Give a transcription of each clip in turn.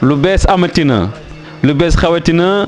lu bees amatina lu bees xawatina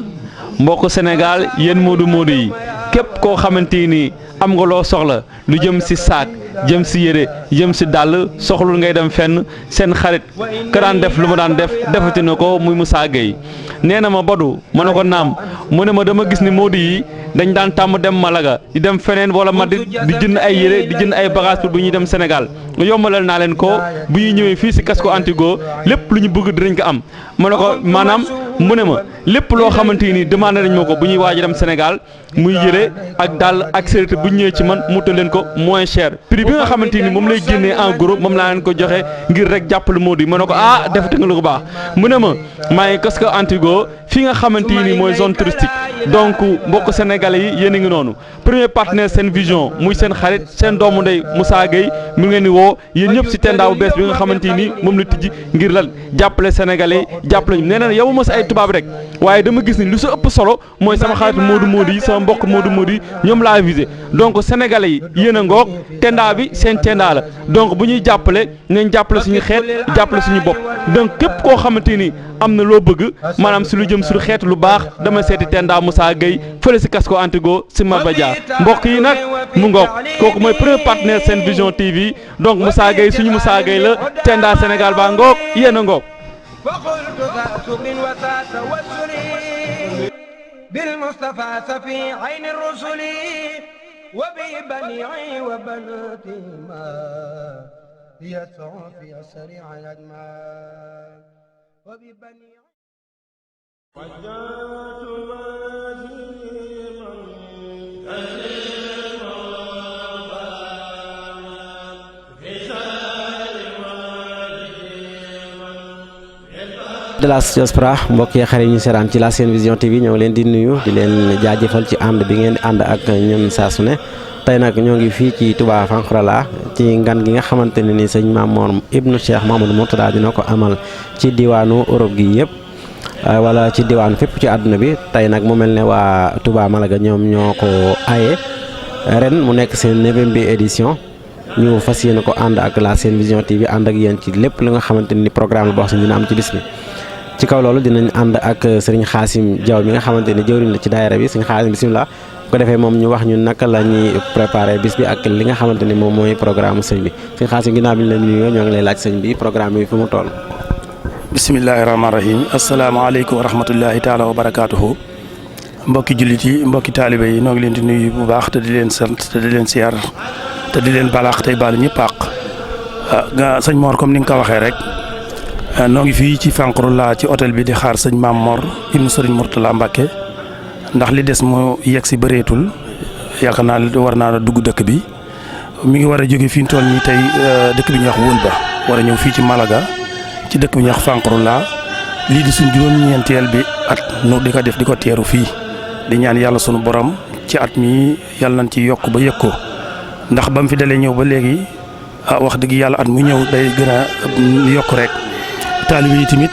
mbokk Sénégal yéen moodu moodu yi képp koo xamante ni am nga loo soxla lu jëm ci saak jëm ci yére jëm ci dàll soxlul ngay dem fenn seen xarit ka daan def lu ma daan def defati na ko muy Moussa Gueye nee na ma Badou ma ne ko naam mu ne ma dama gis ni moodu yi dañ daan tàmm dem Malaga di dem feneen wala Madrid di jënd ay yére di jënd ay bagages pour bu ñuy dem Sénégal yombalal naa leen ko bu ñuy ñëwee fii ci Casco Antigo lépp lu ñu bëgg dinañ ko am ma ne ko maanaam mu ne ma lépp loo xamante ni demandé nañ ma ko bu ñuy waaj a dem Sénégal muy yére ak dàll ak séeréer bu ñëwee ci man mu utal leen ko moins cher prix bi nga xamante ni moom lay génnee en gros moom laa leen ko joxe ngir rek jàppale Modou yi ma ne ko ah defate nga lu ko baax mu ne ma maa ngi Casco Antigo fi nga xamante ni mooy zone touristique donc mbokk sénégalais yi yéen a ngi noonu premier partenaire seen vision muy seen xarit seen doomu ndey Moussa Gueye mu ngeen di woo yéen ñëpp ci tendaaw bees bi nga xamante ni moom la tijji ngir lan jàppale sénégalais yi jàppale ñu nee na yow ma si ay tubaab rek waaye dama gis ni lu sa ëpp solo mooy sama xarit Modou Modou yi sama mbokk Modou Modou yi ñoom laa visé donc sénégalais yi yéen a ngoog tendaa bi seen tendaa la donc bu ñuy jàppale nañ jàppale suñu xeet jàppale suñu bopp donc képp koo xamante ni am na loo bëgg maanaam si lu jëm suñu xeet lu baax dama seeti tendaa Moussa Gueye fële si Casco Antigo si Maba Dia mbokk yi nag mu ngoog kooku mooy premier partenaire Sen Vision TV donc Moussa Gueye suñu Moussa Gueye la tendaa Sénégal baa ngoog yéen a ngoog بالمصطفى سفي عين الرسل وببنيعي وبناتي ما يسعى في سريع الأجمال وببنيعي وجاءت de la diaspora mbokk yi xarit ñu seetaan ci la Sen Vision TV ñoo ngi leen di nuyu di leen jaajëfal ci ànd bi ngeen di ànd ak ñun saa su ne tey nag ñoo ngi fii ci Touba Fanxrala ci ngan gi nga xamante ne ni sëñ Mamor ibnu Cheikh Mamadou Mourtada dina ko amal ci diwaanu Europe gi yëpp wala ci diwaanu fépp ci àdduna bi tey nag mu mel ne waa Touba Malaga ñoom ñoo ko aye ren mu nekk seen 9e bi édition ñu fas yéene ko ànd ak la Sen Vision TV ànd ak yéen ci lépp li nga xamante ni programme la boo xam ne dina am ci bis bi. ci kaw loolu dinañ ànd ak sëriñ Xaasim Diaw mi nga xamante ni jëwriñ la ci daayira bi sëriñ Xaasim bisimilah bu ko defee moom ñu wax ñu naka la ñuy préparé bis bi ak li nga xamante ni moom mooy programme sëñ bi sëriñ Xaasim ginnaaw bi ñu la nuyoo ñoo ngi lay laaj sëñ bi programme bi fu mu toll. bisimilahi rahmaani rahim asalaamaaleykum wa rahmatullahi taala wa barakaatuhu mbokki jullit yi mbokki taalibe yi noo ngi leen di nuyu bu baax te di leen sant te di leen siyaar te di leen balaax tey baalu ñëpp àq nga sëñ Mor comme ni nga ko waxee rek. noo ngi fii ci Fanxrala ci hôtel bi di xaar sëñ Maam Mor ibnu sëriñ Mourtala Mbacke ndax li des mu yegg si bëreetul yaakaar naa war naa dugg dëkk bi mi ngi war a jóge fi ñu toll nii tey dëkk bi ñuy wax Wëlba war a ñëw fii ci Malaga ci dëkk bi ñuy wax Fanxrala lii di suñ juróom-ñeenteel bi at nu di ko def di ko teeru fii di ñaan yàlla sunu borom ci at mi yàlla nañ ci yokk ba yëg ko ndax ba mu fi dalee ñëw ba léegi wax dëgg yàlla at mu ñëw day gën a yokk rek. taalibe yi tamit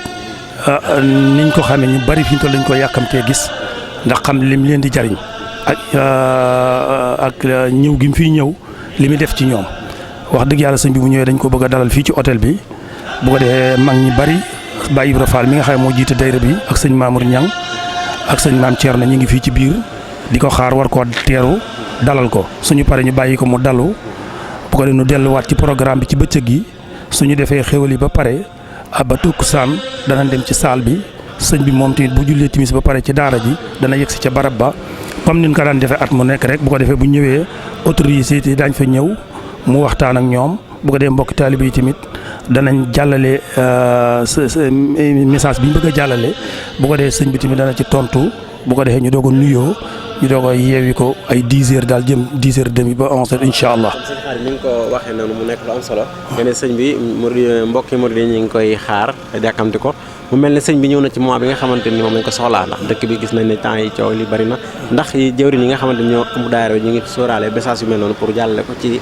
niñ ko xamee ñu bari fi ñu toll dañ ko yàkkamtee gis ndax xam lim leen di jariñ ak ñëw gi mu fiy ñëw li muy def ci ñoom wax dëgg yàlla sëñ bi bu ñëwee dañ ko bëgg a dalal fii ci hôtel bi bu ko defee mag ñi bari Baye Ibra Fall mi nga xam ne moo jiite dayra bi ak sëñ Mamour Niang ak sëñ Maam Thierno ñu ngi fii ci biir di ko xaar war koo teeru dalal ko suñu paree ñu bàyyi ko mu dalu bu ko defee ñu delluwaat ci programme bi ci bëccëg gi suñu defee xéwal yi ba pare. ba tukkusaan dana dem ci saal bi sëñ bi moom tamit bu jullee timis ba pare ci daara ji dana yegg si ca barab ba comme ni ñu ko daan defee at mu nekk rek bu ko defee bu ñëwee autorité yi daañ fa ñëw mu waxtaan ak ñoom bu ko defee mbokki taalibe yi tamit danañ jàllale message bi ñu bëgg a jàllale bu ko defee sëñ bi tamit dana ci tontu bu ko defee ñu doog a nuyoo ñu doog a yeewi ko ay 10h daal jëm 10h30 ba 11h incha allah. sëñ xaar ni nga ko waxee noonu mu nekk lu am solo. nga ne sëñ bi mbokki murid yi ñu ngi koy xaar jàkkamti ko mu mel ne sëñ bi ñëw na ci mois bi nga xamante ni moom lañ ko soxlaa ndax dëkk bi gis nañ ne temps yi coow li bari na ndax jëwriñ yi nga xamante ni ñoo ëmb daayira ñu ngi sóoraale message yu mel noonu pour jàllale ko ci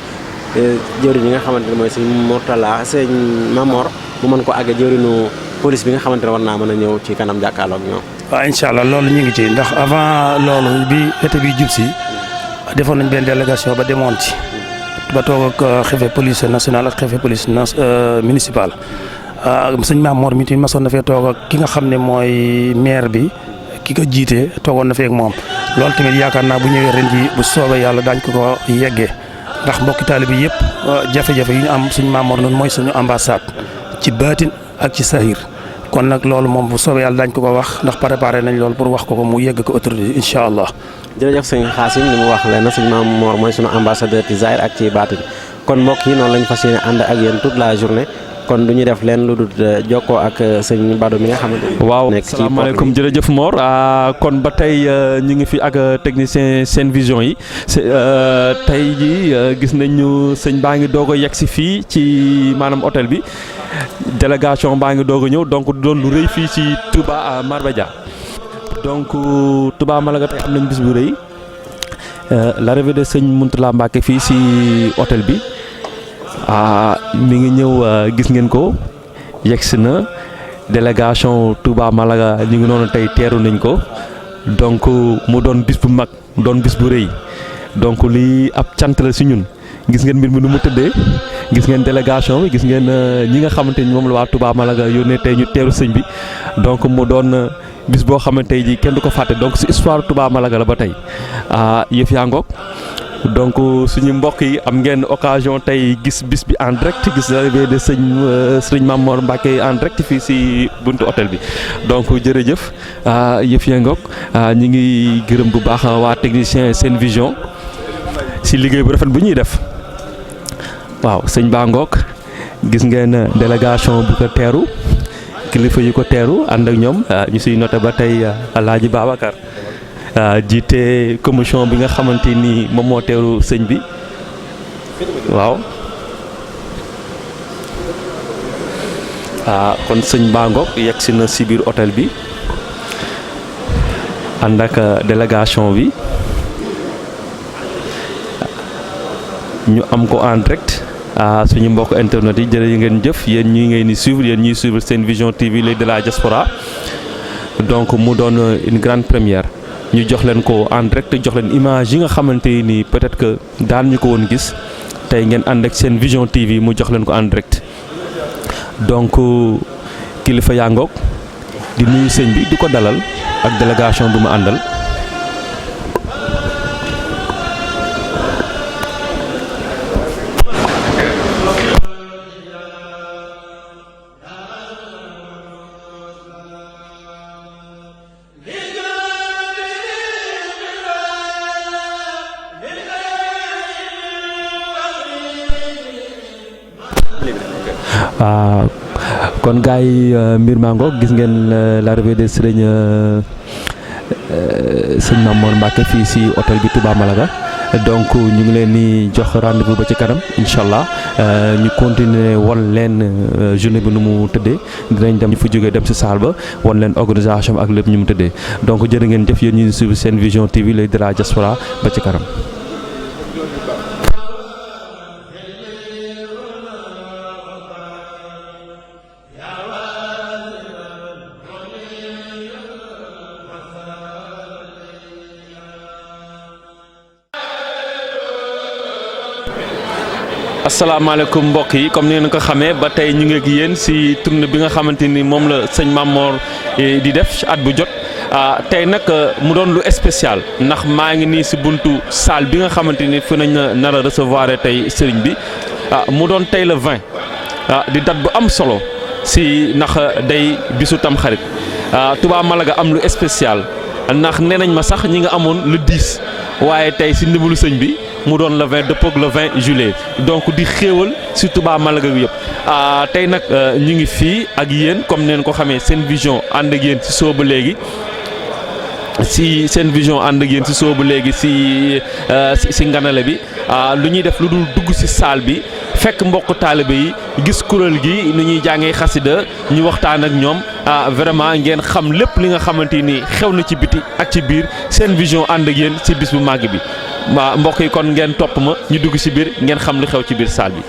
jëwriñ yi nga xamante ne mooy sëñ Mourtala sëñ Mamor mu mën ko àgg jëwriñu police bi nga xamante ne war naa mën a ñëw ci kanam jàkkaarloo ak ñoom. waaw incha allah loolu ñu ngi ci ndax avant loolu bi été bi jub si defoon nañ benn délégation ba demoon ci ba toog ak xefe police nationale ak xefe police municipal sëñ Mamor mi tamit masoon na fee toog ak ki nga xam ne mooy maire bi ki ko jiite toogoon na fee ak moom loolu tamit yaakaar naa bu ñëwee ren ji bu soobee yàlla daañ ko yeggee ndax mbokki taalibe yi yëpp jafe-jafe yi ñu am sëñ Mamor noonu mooy suñu ambassade ci baatin ak ci sahir kon nag loolu moom bu soobee yàlla daañ ko wax ndax préparé nañ loolu pour wax ko mu yegg ko autorité incha allah. jërëjëf sëñ Xaasim li mu wax leen na sëñ Mamor mooy sunu ambassadeur ci zahir ak ci baatin kon mbokk yi noonu lañ fas yéene ànd ak yéen toute la journée kon du ñu def leen lu dul jokkoo ak sëñ Bado mi nga xamante ne. waaw salaamaaleykum jërëjëf Mor kon ba tey ñu ngi fi ak technicien Sen Vision yi tey jii gis nañu sëñ baa ngi doog a yegg si fii ci maanaam hôtel bi délégation baa ngi doog a ñëw donc doon lu rëy fii ci Touba Marbella donc Touba Malaga tey am nañ bis bu rëy l'arrivée de sëñ Mountakha Mbacké fii si hôtel bi. mi ngi ñëw gis ngeen ko yegsi na délégation Touba Malaga ñu ngi noonu tey teeru nañ ko donc mu doon bis bu mag doon bis bu rëy donc lii ab cant la si ñun gis ngeen mbir mi nu mu tëddee gis ngeen délégation bi gis ngeen ñi nga xamante ni moom la waa Touba Malaga yónnee tey ñu teeru sëñ bi donc mu doon bis boo xamante ji kenn du ko fàtte donc si histoire Touba Malaga la ba tey yëf yaa ngoog donc suñu mbokk yi am ngeen occasion tey gis bis bi en direct gis l'arrivée de sëñ Mamor Mbacké en direct fii si buntu hôtel bi donc jërëjëf yëf yaa ngoog ñi ngi gërëm bu baax waa technicien Sen Vision si liggéey bu rafet bu ñuy def waaw sëñ baa ngoog gis ngeen délégation bu ko teeru kilifa yu ko teeru ànd ak ñoom ñu siy noté ba tey Alaaji Babacar jiite commission bi nga xamante ni moom moo teeru sëñ bi waaw kon sëñ baa ngoog yegg si na si biir hôtel bi ànd ak délégation bi ñu am ko en direct suñu mbokk internet yi jërë ngeen jëf yéen ñi ngeen di suivre yéen ñuy suivre Sen Vision TV l'œil de la diaspora donc mu doon une grande première ñu jox leen ko en direct jox leen image yi nga xamante ni peut-être que daan ñu ko woon gis tey ngeen ànd ak Sen Vision TV mu jox leen ko en direct donc kilifa yaa ngoog di nuyu sëñ bi di ko dalal ak délégation bi mu àndal. kon gars yi mbir maa ngoog gis ngeen l'arrivée de sëñ Mamor Mbacké fii si hôtel bi Touba Malaga donc ñu ngi leen di jox rendez-vous ba ci kanam incha allah ñu continuer won leen journée bi nu mu tëddee dinañ dem fu jógee dem si salle ba won leen organisation ak lépp ñu mu tëddee donc jërë ngeen jëf yéen ñu suivre Sen Vision TV l'œil de la diaspora ba ci kanam. asalaamaaleykum mbokk yi comme ni ngeen ko xamee ba tey ñu ngi ak yéen si tournée bi nga xamante ni moom la sëñ Mamor di def at bu jot tey nag mu doon lu spécial ndax maa ngi nii si buntu salle bi nga xamante ni fi nañ nar a recevoir tey sëriñ bi mu doon tey le 20 di date bu am solo si ndax day bisu Tamxarit Touba Malaga am lu spécial ndax nee nañ ma sax ñi nga amoon le 10 waaye tey si ndimbalu sëñ bi. mu doon le 20 dëppoog le 20 juillet donc di xéewal si Touba Malaga bi yëpp tey nag ñu ngi fii ak yéen comme neen ko xamee Sen Vision ànd ak yéen si sooba léegi si Sen Vision ànd ak yéen si sooba léegi si nganale bi lu ñuy def lu dul dugg si salle bi fekk mbokk taalibe yi gis kuréel gi nu ñuy jàngee xasida ñu waxtaan ak ñoom vraiment ngeen xam lépp li nga xamante ni xew na ci biti ak ci biir Sen Vision ànd ak yéen si bis bu màgg bi waa mbokk yi kon ngeen topp ma ñu dugg ci biir ngeen xam li xew ci biir salle bi.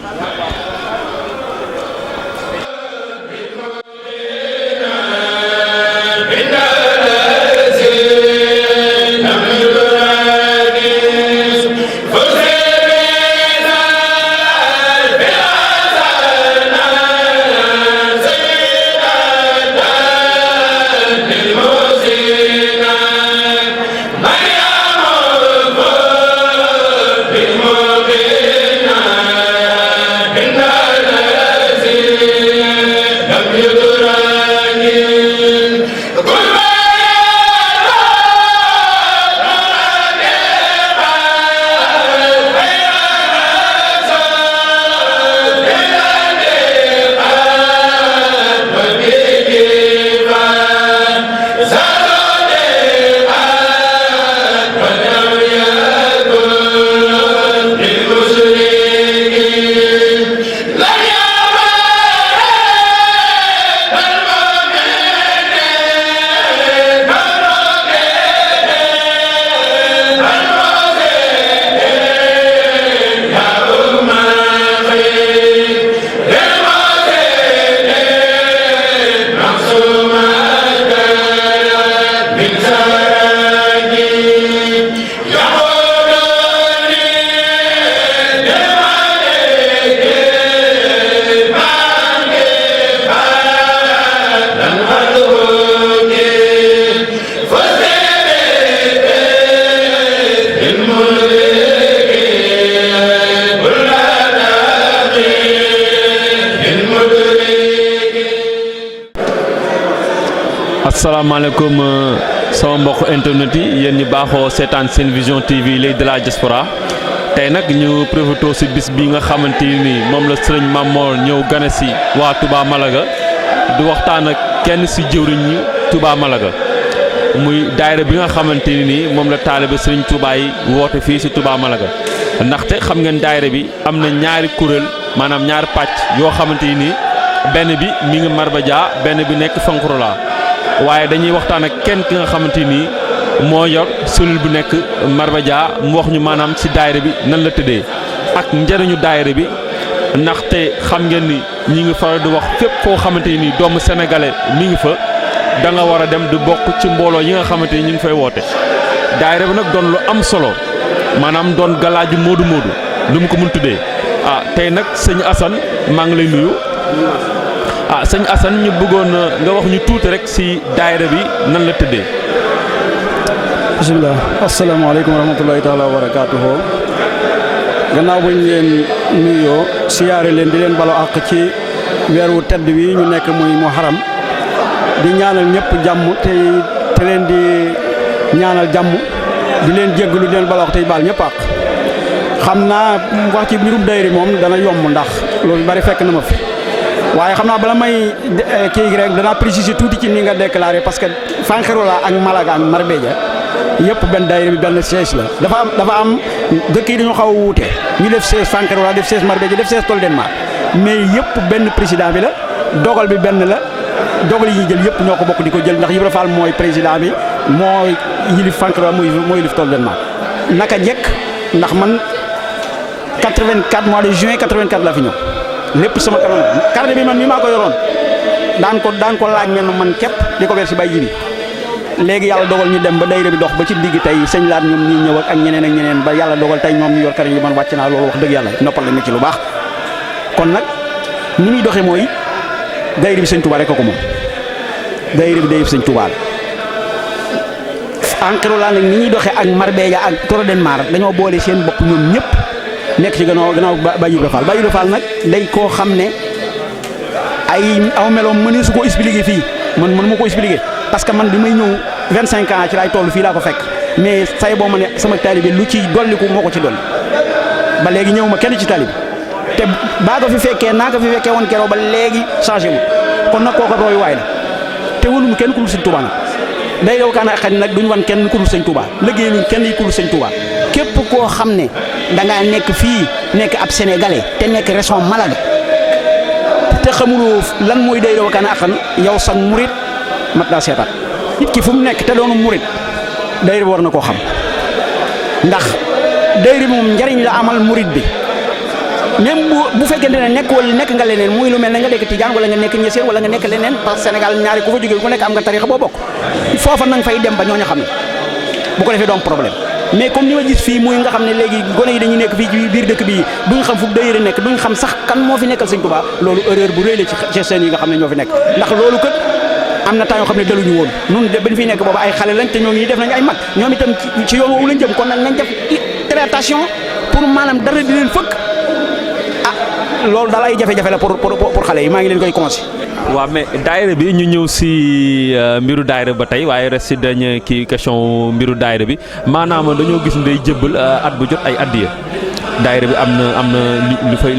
asalaamaaleykum sama mbokk internet yi yéen ñi baaxoo seetaan seen vision TV l'œil de la diaspora tey nag ñu profité si bis bi nga xamante ni moom la sëriñ Mamor ñëw gane si waa Touba Malaga du waxtaan ak kenn si jëwriñ ñi Touba Malaga muy daayira bi nga xamante ni moom la taalibe sëriñ Touba yi woote fii si Touba Malaga ndaxte xam ngeen daayira bi am na ñaari kuréel maanaam ñaari pàcc yoo xamante ni benn bi mi ngi Marbadia benn bi nekk Fankhorola waaye dañuy waxtaan ak kenn ki nga xamante ni moo yor cellule bu nekk Marbadia mu wax ñu maanaam ci daayira bi nan la tëddee ak njëriñu daayira bi ndaxte xam ngeen ni ñi ngi faral di wax fépp foo xamante ni doomu sénégalais mi ngi fa da nga war a dem di bokk ci mbooloo yi nga xamante ni ñu ngi fay woote. daayira bi nag doon lu am solo maanaam doon galaaju moodu moodu lu mu ko mun tuddee tey nag sëñ Assane maa ngi lay nuyu. sëñ Assane ñu bëggoon nga wax ñu tuuti rek ci daayira bi nan la tëddee. bisimilah asalaamaaleykum wa rahmatulahi taala wa barakaatuhu gannaaw buñ leen nuyoo siyaare leen di leen balo àq ci weer wu tedd wi ñu nekk muy Muharram di ñaanal ñëpp jàmm te leen di ñaanal jàmm di leen jéggalu di leen balo àq tey baal ñëpp àq xam naa wax ci mbirum daayira moom dana yomb ndax loolu bari fekk na ma fi. waaye xam naa bala may kii rek danaa préciser tuuti ci ni nga déclaré parce que Fankhorola ak Malaga ak Marbella yëpp benn daayira bi benn siège la dafa am dëkk yi dañoo xaw a wuute ñu def siège Fankhorola def siège Marbella def siège Toldenma mais yëpp benn président bi la dogal bi benn la dogal yi ñuy jël yëpp ñoo ko bokk di ko jël ndax Ibra Fall mooy président bi moo yilif Fankhorola moo yilif Toldenma naka njëkk ndax man 84 mois de juin 84 la fi ñëw. lépp sama kanam carte bi man mi maa ko yoroon daan ko laaj mel man képp di ko weer si bay ji bi léegi yàlla dogal ñu dem ba daayira bi dox ba ci digg tey sëñ laat ñoom ñuy ñëw ak ñeneen ba yàlla dogal tey ñoom ñu yor carte yi man wàcc naa loolu wax dëgg yàlla noppal la ci lu baax kon nag ni muy doxee mooy daayira bi sëñ Touba rek ko moom daayira bi daayira bi sëñ Touba la Fankhorola nag ni ñuy doxee ak Marbella ak Toldenma dañoo boole seen bopp ñoom ñëpp nekk ci gannaaw Baye Ibra Fall Baye Ibra Fall nag day koo xam ne ay aw meloom mënee su ko expliquer fii man ma ko expliquer parce que man bi may ñëw 25 ans ci laay toll fii laa ko fekk mais say boo ma ne sama taalibe lu ci dolliku moo ko ci dolli ba léegi ñëw ma kenn ci taalibe te baa ko fi fekkee naa ko fi fekkee woon keroog ba léegi changé wu kon nag kooku roy waay la te wëlumu kenn ku dul sëñ Touba nag day yow kaan xañ nag duñ wan kenn ku dul sëñ Touba liggéey luñ kenn yi ku dul sëñ Touba képp koo xam ne da ngaa nekk fii nekk ab sénégalais te nekk région Malaga te xamuloo lan mooy daayira Wakana Haqqan yow sax murit mat daa seetaat nit ki fu mu nekk te doonu murit daayira bi war na koo xam ndax daayira bi moom njariñ la amal murit bi même bu fekkente ne nekk nga leneen muy lu mel ne nga nekk tijaan wala nga nekk ñeseen wala nga nekk leneen parce que Sénégal ñaari ku fa jógee ku nekk am nga tarixa boo bokk foofa nang fay dem ba ñooñu xam ne bu ko defee doom problème mais comme ni ma gis fii muy nga xam ne léegi gone yi dañuy nekk fii ci biir dëkk bi duñ xam fu daayira nekk duñ xam sax kan moo fi nekkal sëñ Touba loolu erreur bu rëy la ci seen yi nga xam ne ñoo fi nekk ndax loolu kat am na temps yoo xam ne daluñu woon nun bañ fi nekk booba ay xale lañ te ñoo ngi def nañ ay mag ñoom itam ci yoon woowu lañ jëm kon nag nañ def traitation pour maanaam dara di leen fëkk loolu daal ay jafe-jafe la pour xale yi maa ngi leen koy conseillé. waaw mais daayira bi ñu ñëw si mbiru daayira ba tey waaye rek si dañ kii question mbiru daayira bi maanaam dañoo gis ne day jëbbal at bu jot ay addiya daayira bi am na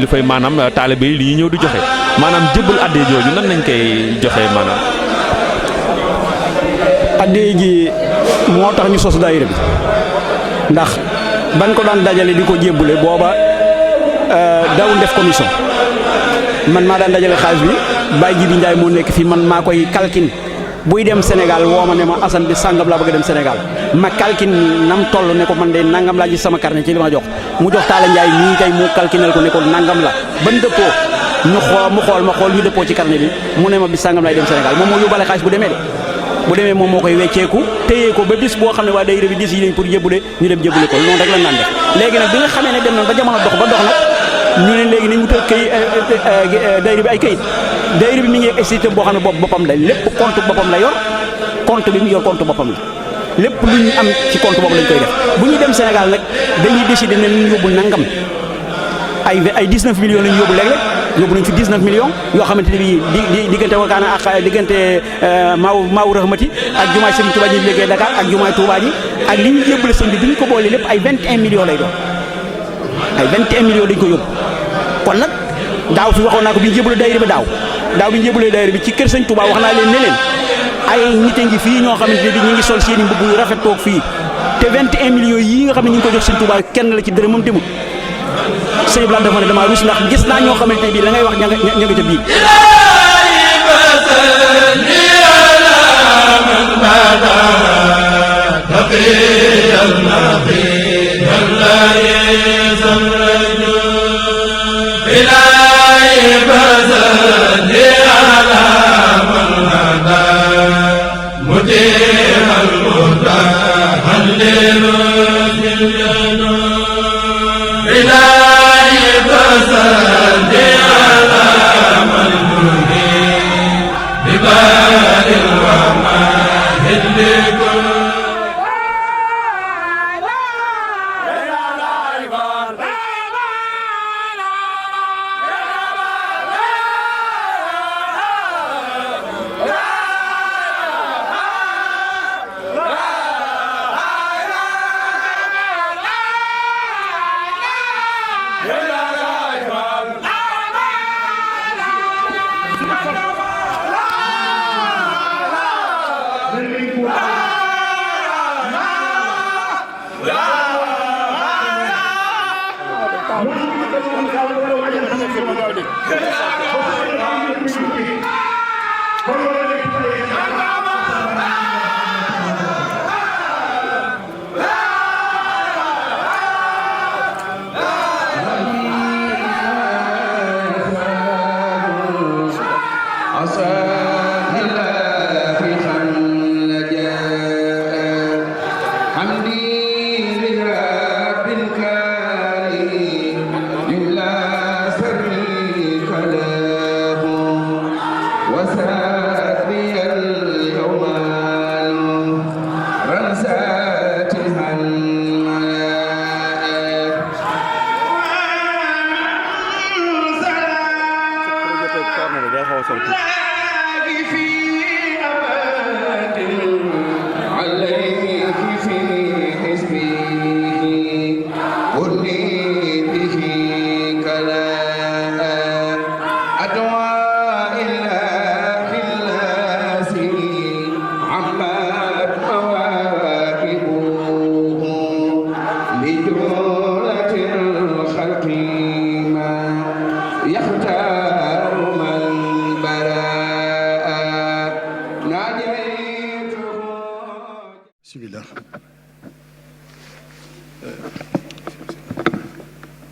lu fay maanaam taalibe yi li ñëw di joxe maanaam jëbbal addiya jooju nan nañ koy joxe maanaam. addiya ji moo tax ñu sos daayira bi ndax bañ ko daan dajale di ko jébbale booba daawul def commission man maa daan dajale xaalis bi Baye Jibi Ndiaye moo nekk fii man maa koy kalkin buy dem Sénégal woo ma ne ma Assane bi sàngam laa bëgg a dem Sénégal ma kalkin nam toll ne ko man de nangam laa gis sama carnet ci li ma jox mu jox Talla Ndiaye nii tey mu kalkinal ko ne ko nangam la ban dëppoo mu xool ma xool ñu dëppoo ci carnet bi mu ne ma bi sàngam laay dem Sénégal moom moo yóbbaale xaalis bu demee moom moo koy wecceeku téye ko ba bis boo xam ne waa daayira bi dis yi nañ pour jébbule ñu dem jébbule ko noonu rek la naan def léegi nag bi nga xamee ne dem na ba jamono dox nag ñu ne léegi nañ wutal daayira bi ay kayit daayira bi mi ngi système boo xam ne boppam la lépp compte boppam la yor compte bi mu yor compte boppam la lépp lu ñu am ci compte boobu lañ koy def bu ñuy dem Sénégal nag dañuy décider ne ñu yóbbu nangam ay 19 millions la ñu yóbbu léeg-léeg yóbbu nañ fi 19 millions yoo xamante ne bii diggante Wakana ak diggante Maaw Rahmati ak jumaay Serigne Touba ji liggéey Dakar ak jumaay Touba ji ak li ñu yóbbule sëñ bi bu ñu ko boole lépp ay 21 millions lay doon ay 21 millions dañ ko yóbbu kon nag daaw fi waxoon naa ko bi ñu jébbalee daayira bi daaw bi ñu jébbalee daayira bi ci kër sëñ Touba wax naa leen ne leen ay nit a ngi fii ñoo xamante ne bi ñu ngi sol seen i mbubb yu rafet toog fii te 21 millions yii nga xam ne ñu ngi ko jox sëñ Touba kenn la ci dërëmam demul sëñ Blanc dafa ne damaa ruus ndax gis naa ñoo xamante ne bii la ngay wax ña nga ca biir.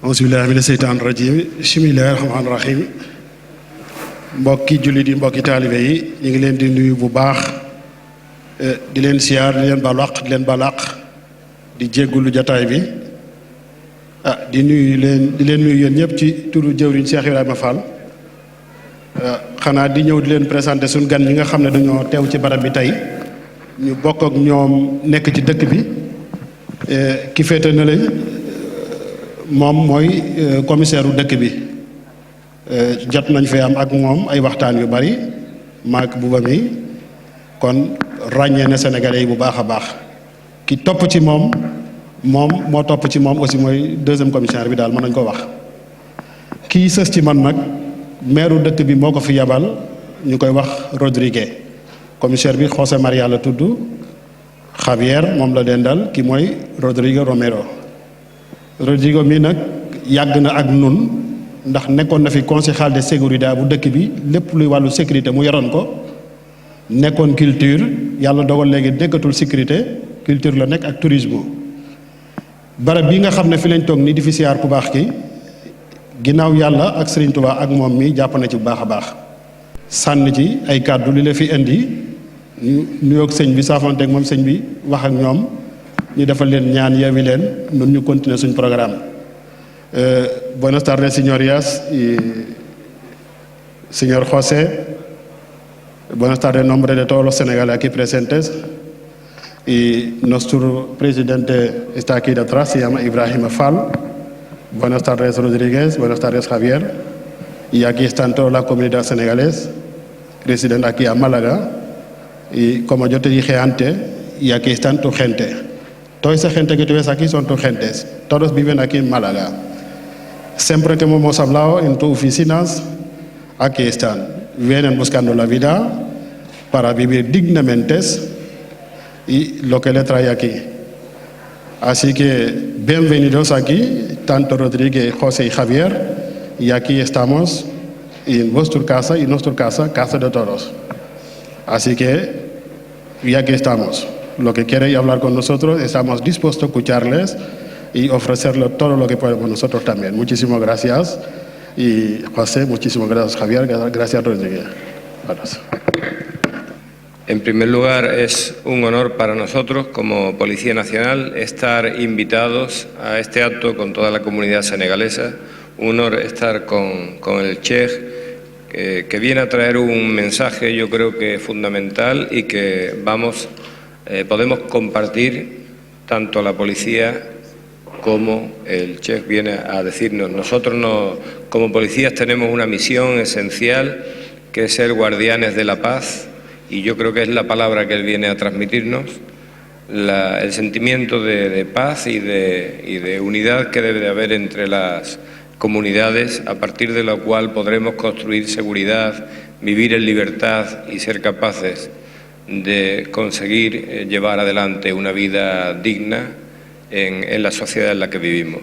bismillahi mina seytaan rajim bismillahi rahmaani rahim mbokki jullit yi mbokki taalibe yi ñu ngi leen di nuyu bu baax di leen siyaar di leen baalu àq di leen baalu àq di jéggulu jataay bi di leen nuyu yéen ñëpp ci turu jëwriñ Cheikh Ibrahima Fall xanaa di ñëw di leen présenté suñu gan ñi nga xam ne dañoo teew ci barab bi tey ñu bokk ak ñoom nekk ci dëkk bi ki féete na lañ moom mooy commissaire u dëkk bi jot nañ fi am ak moom ay waxtaan yu bari maak buba mi kon ràññee na sénégalais yi bu baax a baax ki topp ci moom moo topp ci moom aussi mooy deuxième commissaire bi daal mën nañ ko wax kii sës ci man nag maire dëkk bi moo ko fi yabal ñu koy wax Rodriguez commissaire bi José María la tudd Javier moom la dendal ki mooy Rodrigo Romero Rodrigo mi nag yàgg na ak nun ndax nekkoon na fi concejal de sécurité bu dëkk bi lépp luy wàllu sécurité mu yoroon ko nekkoon culture yàlla dogal léegi nekkatul sécurité culture la nekk ak tourisme barab bi nga xam ne fi lañ toog nii di fi siyaar ku baax ki ginnaaw yàlla ak Serigne Touba ak moom mi jàpp na ci bu baax a baax sànni ci ay kàddu li la fi indi ñu nuyoog sëñ bi saafanteeg moom sëñ bi wax ak ñoom ñu defal leen ñaan yeewi leen nun ñu continuer suñ programme buenas tardes señorías y señor José, buenas tardes en nombre de todos los senegalés aquí presentes y nuestro presidente está aquí detrás, se llama Ibrahima Fall. Buenas tardes Rodríguez, buenas tardes Javier y aquí están toda la comunidad senegalesa, residente aquí a Málaga, y como yo te dije antes, y aquí están tu gente. Toda esa gente que tú ves aquí son tus gentes, todos viven aquí en Málaga. Siempre que hemos hablado en tus oficinas, aquí están, vienen buscando la vida para vivir dignamente y lo que le trae aquí. Así que bienvenidos aquí, tanto Rodríguez, José y Javier, y aquí estamos en vuestra casa y nuestra casa, casa de todos. Así que ya aquí estamos. Lo que quieren hablar con nosotros, estamos dispuestos a escucharles y ofrecerles todo lo que podemos nosotros también. Muchísimas gracias. Y José, muchísimas gracias Javier, gracias Rodríguez. Gracias. En primer lugar, es un honor para nosotros como Policía Nacional estar invitados a este acto con toda la comunidad senegalesa. Un honor estar con el Cheikh, que viene a traer un mensaje, yo creo que fundamental y que podemos compartir tanto la policía como el Cheikh viene a decirnos. Nosotros como policías tenemos una misión esencial, que es ser guardianes de la paz, y yo creo que es la palabra que él viene a transmitirnos, el sentimiento de paz y de unidad que debe de haber entre las comunidades, a partir de lo cual podremos construir seguridad, vivir en libertad y ser capaces de conseguir llevar adelante una vida digna en la sociedad en la que vivimos.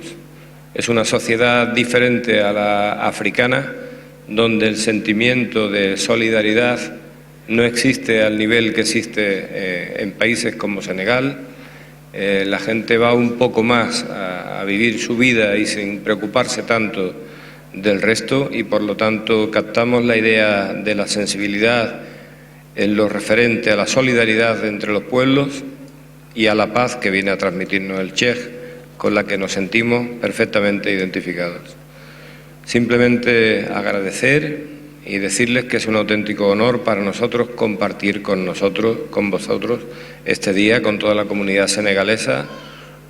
Es una sociedad diferente a la africana, donde el sentimiento de solidaridad no existe al nivel que existe en países como Senegal. La gente va un poco más a vivir su vida y sin preocuparse tanto del resto, y por lo tanto captamos la idea de la sensibilidad en lo referente a la solidaridad entre los pueblos y a la paz que viene a transmitirnos el Cheikh, con la que nos sentimos perfectamente identificados. Simplemente agradecer y decirles que es un auténtico honor para nosotros compartir con vosotros este día, con toda la comunidad senegalesa,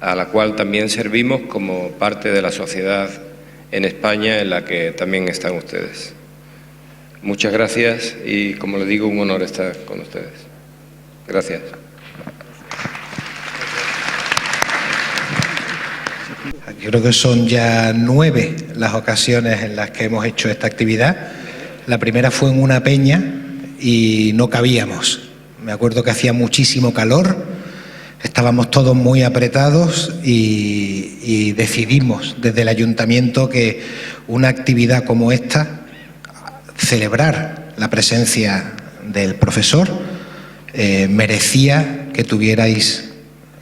a la cual también servimos como parte de la sociedad en España, en la que también están ustedes. Muchas gracias y, como les digo, un honor estar con ustedes. Gracias. Yo creo que son ya 9 las ocasiones en las que hemos hecho esta actividad. La primera fue en una peña y no cabíamos. Me acuerdo que hacía muchísimo calor, estábamos todos muy apretados y decidimos desde el ayuntamiento que una actividad como esta, celebrar la presencia del profesor, merecía que tuvierais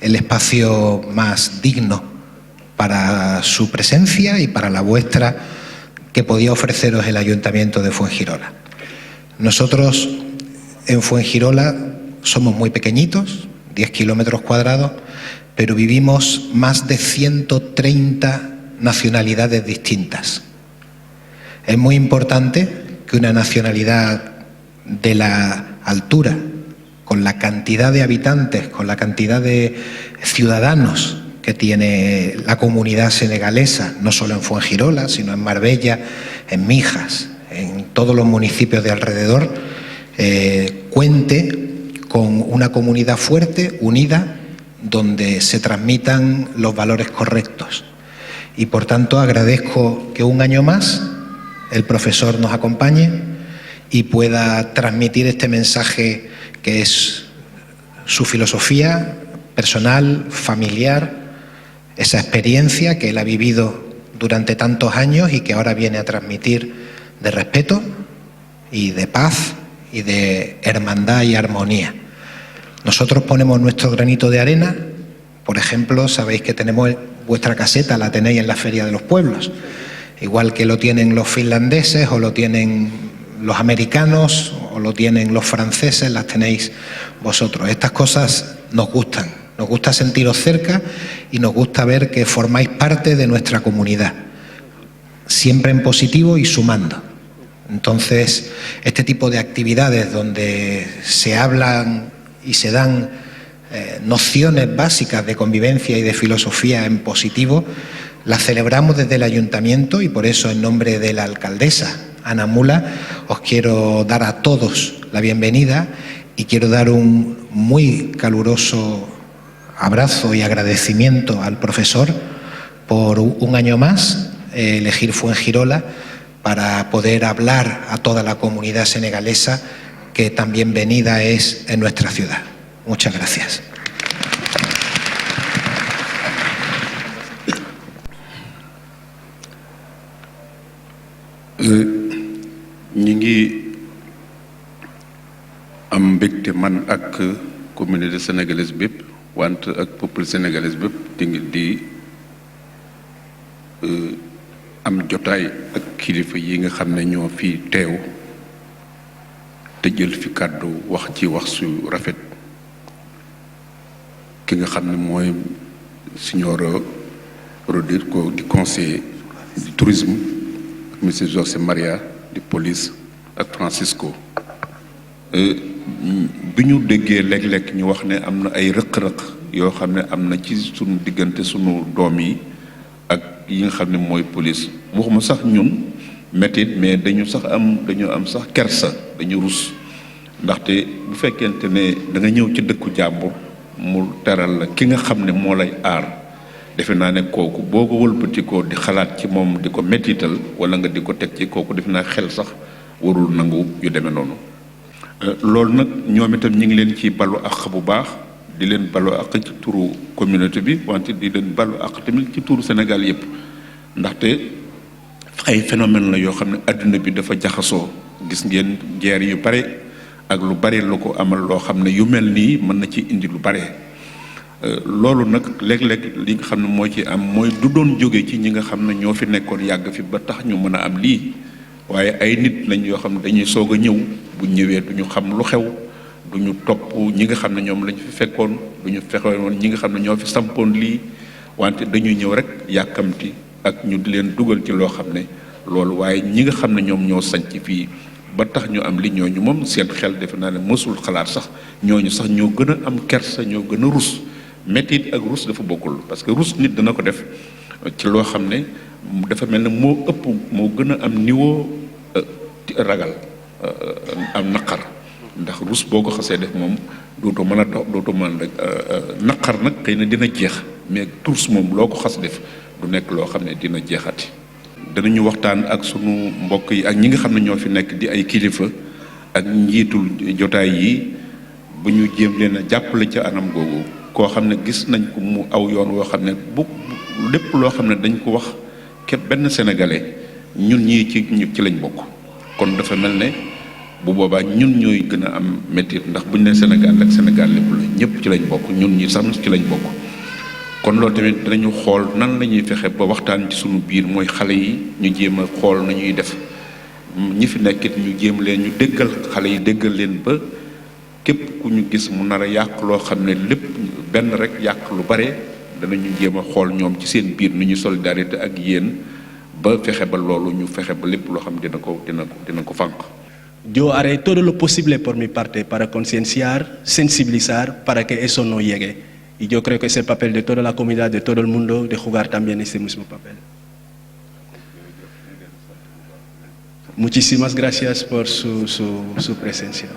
el espacio más digno para su presencia y para la vuestra que podía ofreceros el Ayuntamiento de Fuengirola. Nosotros en Fuengirola somos muy pequeñitos, 10 kilómetros cuadrados, pero vivimos más de 130 nacionalidades distintas. Es muy importante que una nacionalidad de la altura, con la cantidad de habitantes, con la cantidad de ciudadanos que tiene la comunidad senegalesa, no solo en Fuengirola, sino en Marbella, en Mijas, en todos los municipios de alrededor, cuente con una comunidad fuerte, unida, donde se transmitan los valores correctos. Y por tanto agradezco que un año más el profesor nos acompañe y pueda transmitir este mensaje que es su filosofía personal, familiar, esa experiencia que él ha vivido durante tantos años y que ahora viene a transmitir de respeto y de paz y de hermandad y armonía. Nosotros ponemos nuestro granito de arena. Por ejemplo, sabéis que tenemos vuestra caseta, la tenéis en la Feria de los Pueblos, igual que lo tienen los finlandeses o lo tienen los americanos o lo tienen los franceses, las tenéis vosotros. Estas cosas nos gustan. Nos gusta sentiros cerca y nos gusta ver que formáis parte de nuestra comunidad, siempre en positivo y sumando. Entonces, este tipo de actividades donde se hablan y se dan nociones básicas de convivencia y de filosofía en positivo, las celebramos desde el ayuntamiento y por eso, en nombre de la alcaldesa, Ana Mula. Os quiero dar a todos la bienvenida y quiero dar un muy caluroso abrazo y agradecimiento al profesor por un año más elegir Fuengirola para poder hablar a toda la comunidad senegalesa que tan bienvenida es en nuestra ciudad. Muchas gracias. ñi ngi am mbégte man ak communauté sénégalaise bépp wante ak peuple sénégalais bépp di am jotaay ak kilifa yi nga xam ne ñoo fi teew te jël fi kàddu wax ci wax su rafet ki nga xam ne mooy signor Rodrigo di conseiller du tourisme monsieur José Maria di police ak Francisco bi ñu déggee léeg-léeg ñu wax ne am na ay rëq-rëq yoo xam ne am na ci sunu diggante sunu doom yi ak yi nga xam ne mooy police waxuma sax ñun métit mais dañu am sax kersa dañu rus ndaxte bu fekkente ne da nga ñëw ci dëkku jàmbur mu teral la ki nga xam ne moo lay aar defe naa ne kooku boo ko wëlbatikoo di xalaat ci moom di ko métital wala nga di ko teg ci kooku defe naa xel sax warul nangu yu demee noonu loolu nag ñoom itam ñi ngi leen ci balu àq bu baax di leen balu àq ci turu communauté bi wante di leen balu àq tamit ci turu Sénégal yépp ndaxte ay phénomène la yoo xam ne adduna bi dafa jaxasoo gis ngeen guerre yu bare ak lu bare lu ko amal loo xam ne yu mel nii mën na ci indi lu bare loolu nag léeg-léeg li nga xam ne moo ci am mooy du doon jóge ci ñi nga xam ne ñoo fi nekkoon yàgg fi ba tax ñu mën a am lii waaye ay nit lañ yoo xam ne dañuy soog a ñëw bu ñëwee du ñu xam lu xew du ñu topp ñi nga xam ne ñoom lañ fi fekkoon du ñu fexewoon ñi nga xam ne ñoo fi sampoon lii wante dañuy ñëw rek yàkkamti ak ñu di leen dugal ci loo xam ne loolu waaye ñi nga xam ne ñoom ñoo sañc fii ba tax ñu am li ñooñu moom seen xel defe naa ne mësul xalaat sax ñooñu sax ñoo gën a am kersa ñoo gën a rus métit ak rus dafa bokkul parce que rus nit dana ko def ci loo xam ne dafa mel ne moo ëpp moo gën a am niveau ragal am naqar ndax rus boo ko xasee def moom dootoo mën a dox dootoo mën rek naqar nag xëy na dina jeex mais rus moom loo ko xas def du nekk loo xam ne dina jeexati. danañu waxtaan ak sunu mbokk yi ak ñi nga xam ne ñoo fi nekk di ay kilifa ak njiitul jotaay yi bu ñu jéem leen a jàppale ca anam googu koo xam ne gis nañ ko mu aw yoon woo xam ne bu lépp loo xam ne dañ ko wax képp benn sénégalais ñun ñii ci lañ bokk kon dafa mel ne bu boobaa ñun ñooy gën a am métit ndax buñ ne Sénégal ak Sénégal lépp la ñëpp ci lañ bokk ñun ñi sax ci lañ bokk kon loolu tamit danañu xool nan la ñuy fexe ba waxtaan ci sunu biir mooy xale yi ñu jéem a xool na ñuy def ñi fi nekkit ñu jéem leen ñu déggal xale yi déggal leen ba képp ku ñu gis mu nar a yàq loo xam ne lépp benn rek yàq lu bare danañu jéem a xool ñoom ci seen biir ni ñu solidarité ak yéen ba fexe ba loolu ñu fexe ba lépp loo xam dina ko fànq. Yo haré todo lo posible por mi parte para concienciar, sensibilizar, para que eso no llegue. Y yo creo que es el papel de toda la comunidad, de todo el mundo, de jugar también ese mismo papel. Muchísimas gracias por su presencia.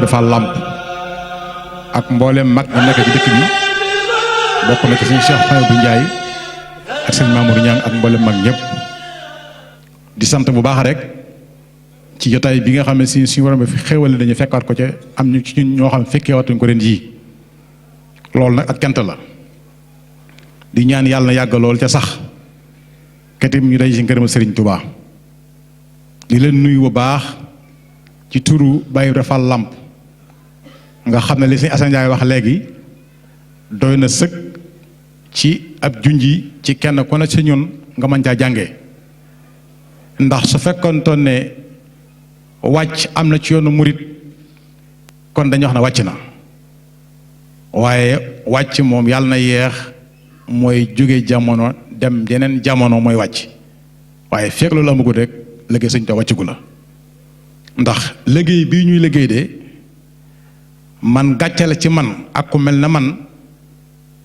Baye Fall Lamp ak mboolem mag ñu nekk ci dëkk bi bokk na ci sëñ Cheikh Fayou Ndiaye ak sëñ Mamour Niang ak mboolem mag ñëpp di sant bu baax rek ci jotaay bi nga xam ne si suñu waram fi xéewal dañu fekkaat ko ca am ñu ci ñun ñoo xam fekkee waatuñ ko ren jii loolu nag ak cant la di ñaan yàlla na yàgg lool ca sax ketim ñu day ci ngërëmal Serigne Touba di leen nuyu bu baax ci turu Baye Fall Lamp nga xam ne li sëñ Assane Ndiaye wax léegi doy na sëkk ci ab junji ci kenn ku ne ci ñun nga mën caa jàngee ndax su fekkoontoon ne wàcc am na ci yoonu murit kon dañuy wax ne wàcc na waaye wàcc moom yàlla na yeex mooy jóge jamono dem yeneen jamono mooy wàcc waaye fekk loolu amagul rek liggéey sëñ te wàccigu la ndax liggéey bii ñuy liggéey de man gàcce la ci man ak ku mel na man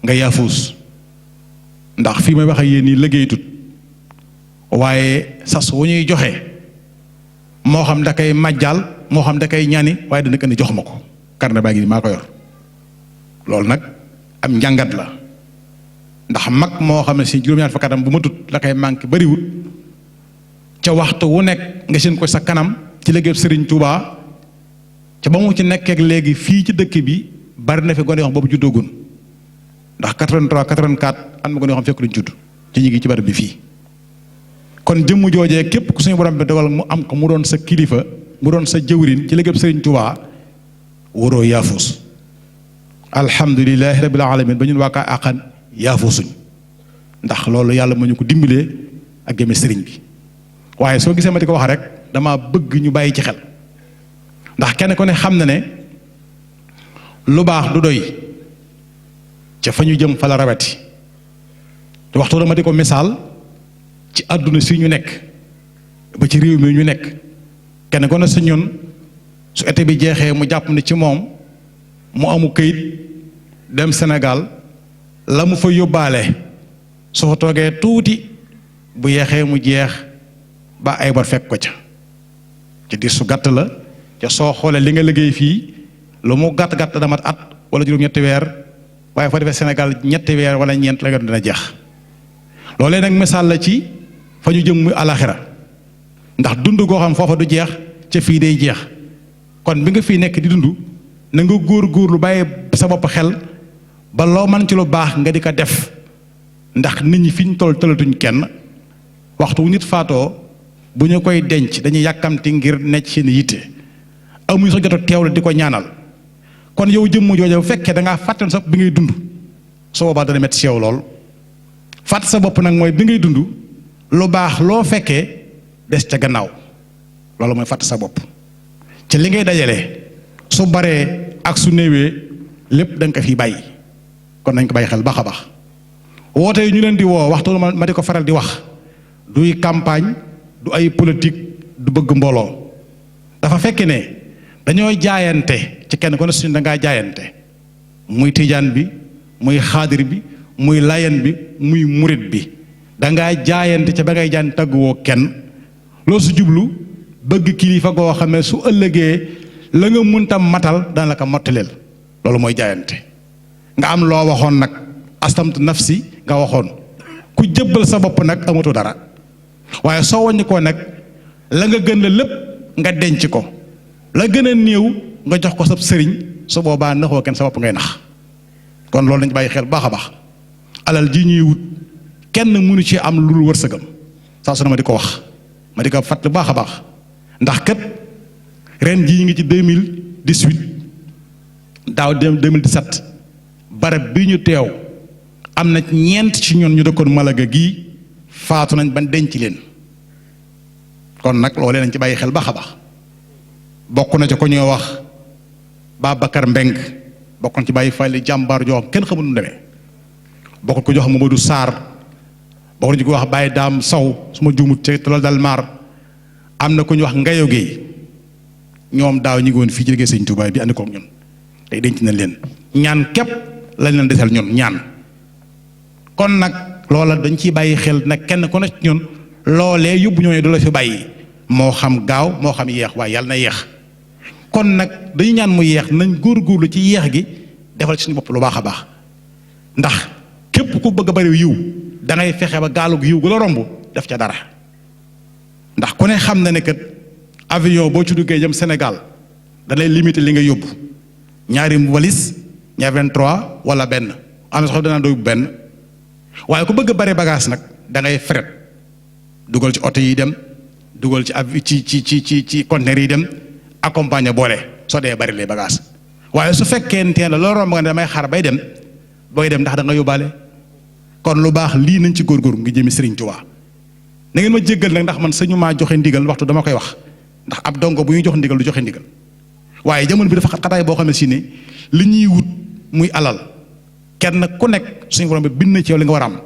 nga yaafuus ndax fii may wax ak yéen nii liggéey tut waaye sas wu ñuy joxe moo xam da koy màjjal moo xam da koy ñaani waaye dana ko ne jox ma ko carnet baa ngi maa ko yor loolu nag am njàngat la ndax mag moo xam ne si juróom-ñaar fa kanam bu ma tut la koy manqué bariwut ca waxtu wu nekk nga seen ko sa kanam ci liggéey Serigne Touba ca ba mu ci nekkeek léegi fii ci dëkk bi bari na fi gone yoo xam boobu juddoogun ndax 83 84 am na gone yoo xam fekk luñ judd ci ñi ngi ci barab bi fii kon jëmm joojee képp ku suñu borom bi dogal mu am ko mu doon sa kilifa mu doon sa jëwrin ci liggéey Serigne Touba waroo yaafus alhamdulilahi rabbil alamin ba ñun waa kaa àqan yaafusuñ ndax loolu yàlla moo ñu ko dimbalee ak jëme sëriñ bi waaye soo gisee ma di ko wax rek dama bëgg ñu bàyyi ci xel ndax kenn ku ne xam na ne lu baax du doy ca fa ñu jëm fa la raweti te waxtu dama di ko misaal ci àdduna si ñu nekk ba ci réew mi ñu nekk kenn ku ne si ñun su été bi jeexee mu jàpp ne ci moom mu amu këyit dem Sénégal la mu fa yóbbaale su fa toogee tuuti bu yeexee mu jeex ba ay bor fekk ko ca ci diir su gàtt la ca soo xoolee li nga liggéey fii lu mu gàtt gàtt damat at wala juróom-ñetti weer waaye fa defee Sénégal ñetti weer wala ñeent la nga dina jeex loolee nag misaal la ci fa ñu jëm muy alaxira ndax dund goo xam foofa du jeex ca fii day jeex kon bi nga fii nekk di dund na nga góor lu bàyyi sa bopp xel ba loo mën ci lu baax nga di ko def ndax nit ñi fi ñu toll tëlatuñ kenn waxtu wu nit faatoo bu ñu koy denc dañuy yàkkamti ngir necc seen yitte amuñu sax jot teewlu di ko ñaanal kon yow jëmm jooju bu fekkee da ngaa fàttan sa bi ngay dund su boobaa dana metti si yow lool fàtt sa bopp nag mooy bi ngay dund lu baax loo fekkee des ca gannaaw loolu mooy fàtt sa bopp ci li ngay dajale su baree ak su néewee lépp da nga ko fi bàyyi kon nañ ko bàyyi xel baax a baax woote yi ñu leen di woo waxtu ma di ko faral di wax duy campagne du ay politique du bëgg mbooloo dafa fekk ne dañoo jaayante ci kenn ko ne suñu da ngaa jaayante muy tijaan bi muy xaadir bi muy layen bi muy murit bi da ngaa jaayante ca ba ngay jaan tagguwoo kenn loolu su jublu bëgg kilifa goo xam ne su ëllëgee la nga munta matal dana la ko mottaleel loolu mooy jaayante nga am loo waxoon nag astamtu nafsi nga waxoon ku jëbbal sa bopp nag amatu dara waaye soo wàññi ko nag la nga gën la lépp nga denc ko la gën a néew nga jox ko sab sëriñ su boobaa naxoo kenn sa bopp ngay nax kon loolu nañ bàyyi xel baax a baax alal ji ñuy wut kenn mënu ci am lu dul wërsëgam saa su ne ma di ko wax ma di ko fàttali baax a baax ndax kat ren jii ngi ci 2018 daaw 2017 barab bi ñu teew am na ñeent ci ñun ñu dëkkoon Malaga gii faatu nañ ban denc leen kon nag loolee nañ ci bàyyi xel baax a baax bokk na ci ko ñuy wax Babacar Mbeng bokk na ci bàyyi fàlli jàmbaar joo xam kenn xamul nu demee bokk ko jox Mamadou Sarr bokk na ci ko wax Baye Daam Saw su ma juumut ci loolu dal maar am na ku ñu wax Ngayo Guèye ñoom daaw ñu ngi woon fii ci liggéey Sëñ Tuubaa bi andi koog ñun tey denc nañ leen ñaan képp lañ leen desal ñun ñaan kon nag loola dañ ciy bàyyi xel nag kenn ku ne ci ñun loolee yóbbu ñooñu du la fi bàyyi moo xam gaaw moo xam yeex waaye yàlla na yeex kon nag dañu ñaan mu yeex nañ góorgóorlu ci yeex gi defal ci suñu bopp lu baax a baax ndax képp ku bëgg a bari yiw da ngay fexe ba gaalug yiw gu la romb def ca dara ndax ku ne xam na ne kat avion boo ci duggee jëm Sénégal da lay limiter li nga yóbbu ñaari valise ñaar 23 wala benn am na sax danaa doy benn waaye ku bëgg a bari bagage nag da ngay fret dugal ci oto yi dem dugal ci ci conteneur yi dem accompagner boole soo dee bari les bagages waaye su fekkee la loolu romb nga ne damay xaar bay dem booy dem ndax da nga yóbbaale kon lu baax lii nañ ci góorgóorlu ngi jëmi Serigne Touba na ngeen ma jéggal nag ndax man sañu maa joxe ndigal waxtu dama koy wax ndax ab dongo bu ñuy jox ndigal du joxe ndigal waaye jamono bi dafa xat-xataay boo xam ne si ne li ñuy wut muy alal kenn ku nekk suñu borom bi bind na ci yow li nga war a am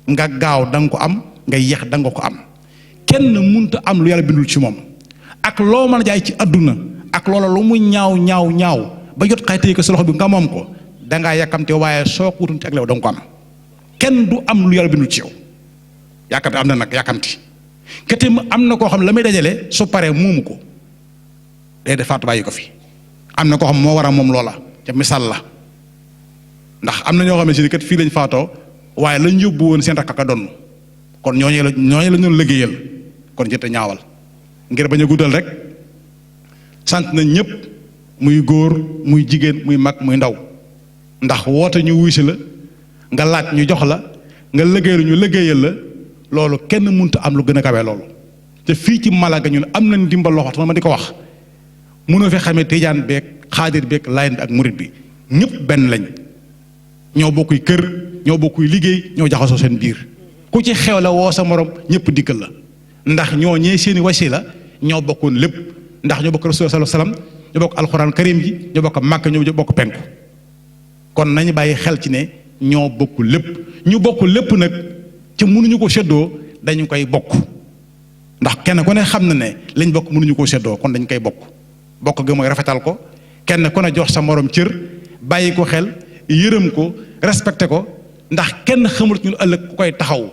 nga gaaw da nga ko am nga yeex da nga ko am kenn munta am lu yàlla bindul ci moom ak loo mën a jaay ci adduna ak loola lu mu ñaaw ñaaw ñaaw ba jot xaytee ko sa loxo bi nga moom ko dangaa yàkkamte waaye soo ko wutum ci ak lew da nga ko am kenn du am lu yàlla bindul ci yow yàkkamti am na nag yàkkamti kete am na koo xam la muy dajale su paree moomu ko day def faatu bàyyi ko fi am na koo xam moo war a moom loola ca misaal la ndax am na ñoo xam ne si kat fii lañ faatoo waaye lañ yóbbu woon seen rakk ka donn kon ñooñu la ñoon liggéeyal kon jëtte ñaawal ngir bañ a guddal rek sant nañ ñëpp muy góor muy jigéen muy mag muy ndaw ndax woote ñu wuy si la nga laaj ñu jox la nga liggéeyal ñu liggéeyal la loolu kenn mënut am lu gën a kawe loolu te fii ci Malaga ñun am nañ dimbal loxo ma di ko wax mënoo fi xamee tijaan beeg xaadir beeg layen bi ak murit bi ñëpp benn lañ ñoo bokkuy kër ñoo bokkuy liggéey ñoo jaxasoo seen biir ku ci xew la woo sa morom ñëpp dikkal la ndax ñoo ñee seeni wasila ñoo bokkoon lépp ndax ñoo bokk Rasul sallallahu alayhi wasallam ñoo bokk alxuraan karim ji ñoo bokk Màkka ñoo bokk penku kon nañu bàyyi xel ci ne ñoo bokk lépp ñu bokk lépp nag ci mënuñu ko séddoo dañu koy bokk ndax kenn ku ne xam na ne liñ bokk mënuñu koo séddoo kon dañ koy bokk gi mooy rafetal ko kenn ku ne jox sa morom cër bàyyi ko xel yërëm ko respecté ko ndax kenn xamul ñu ëllëg ku koy taxaw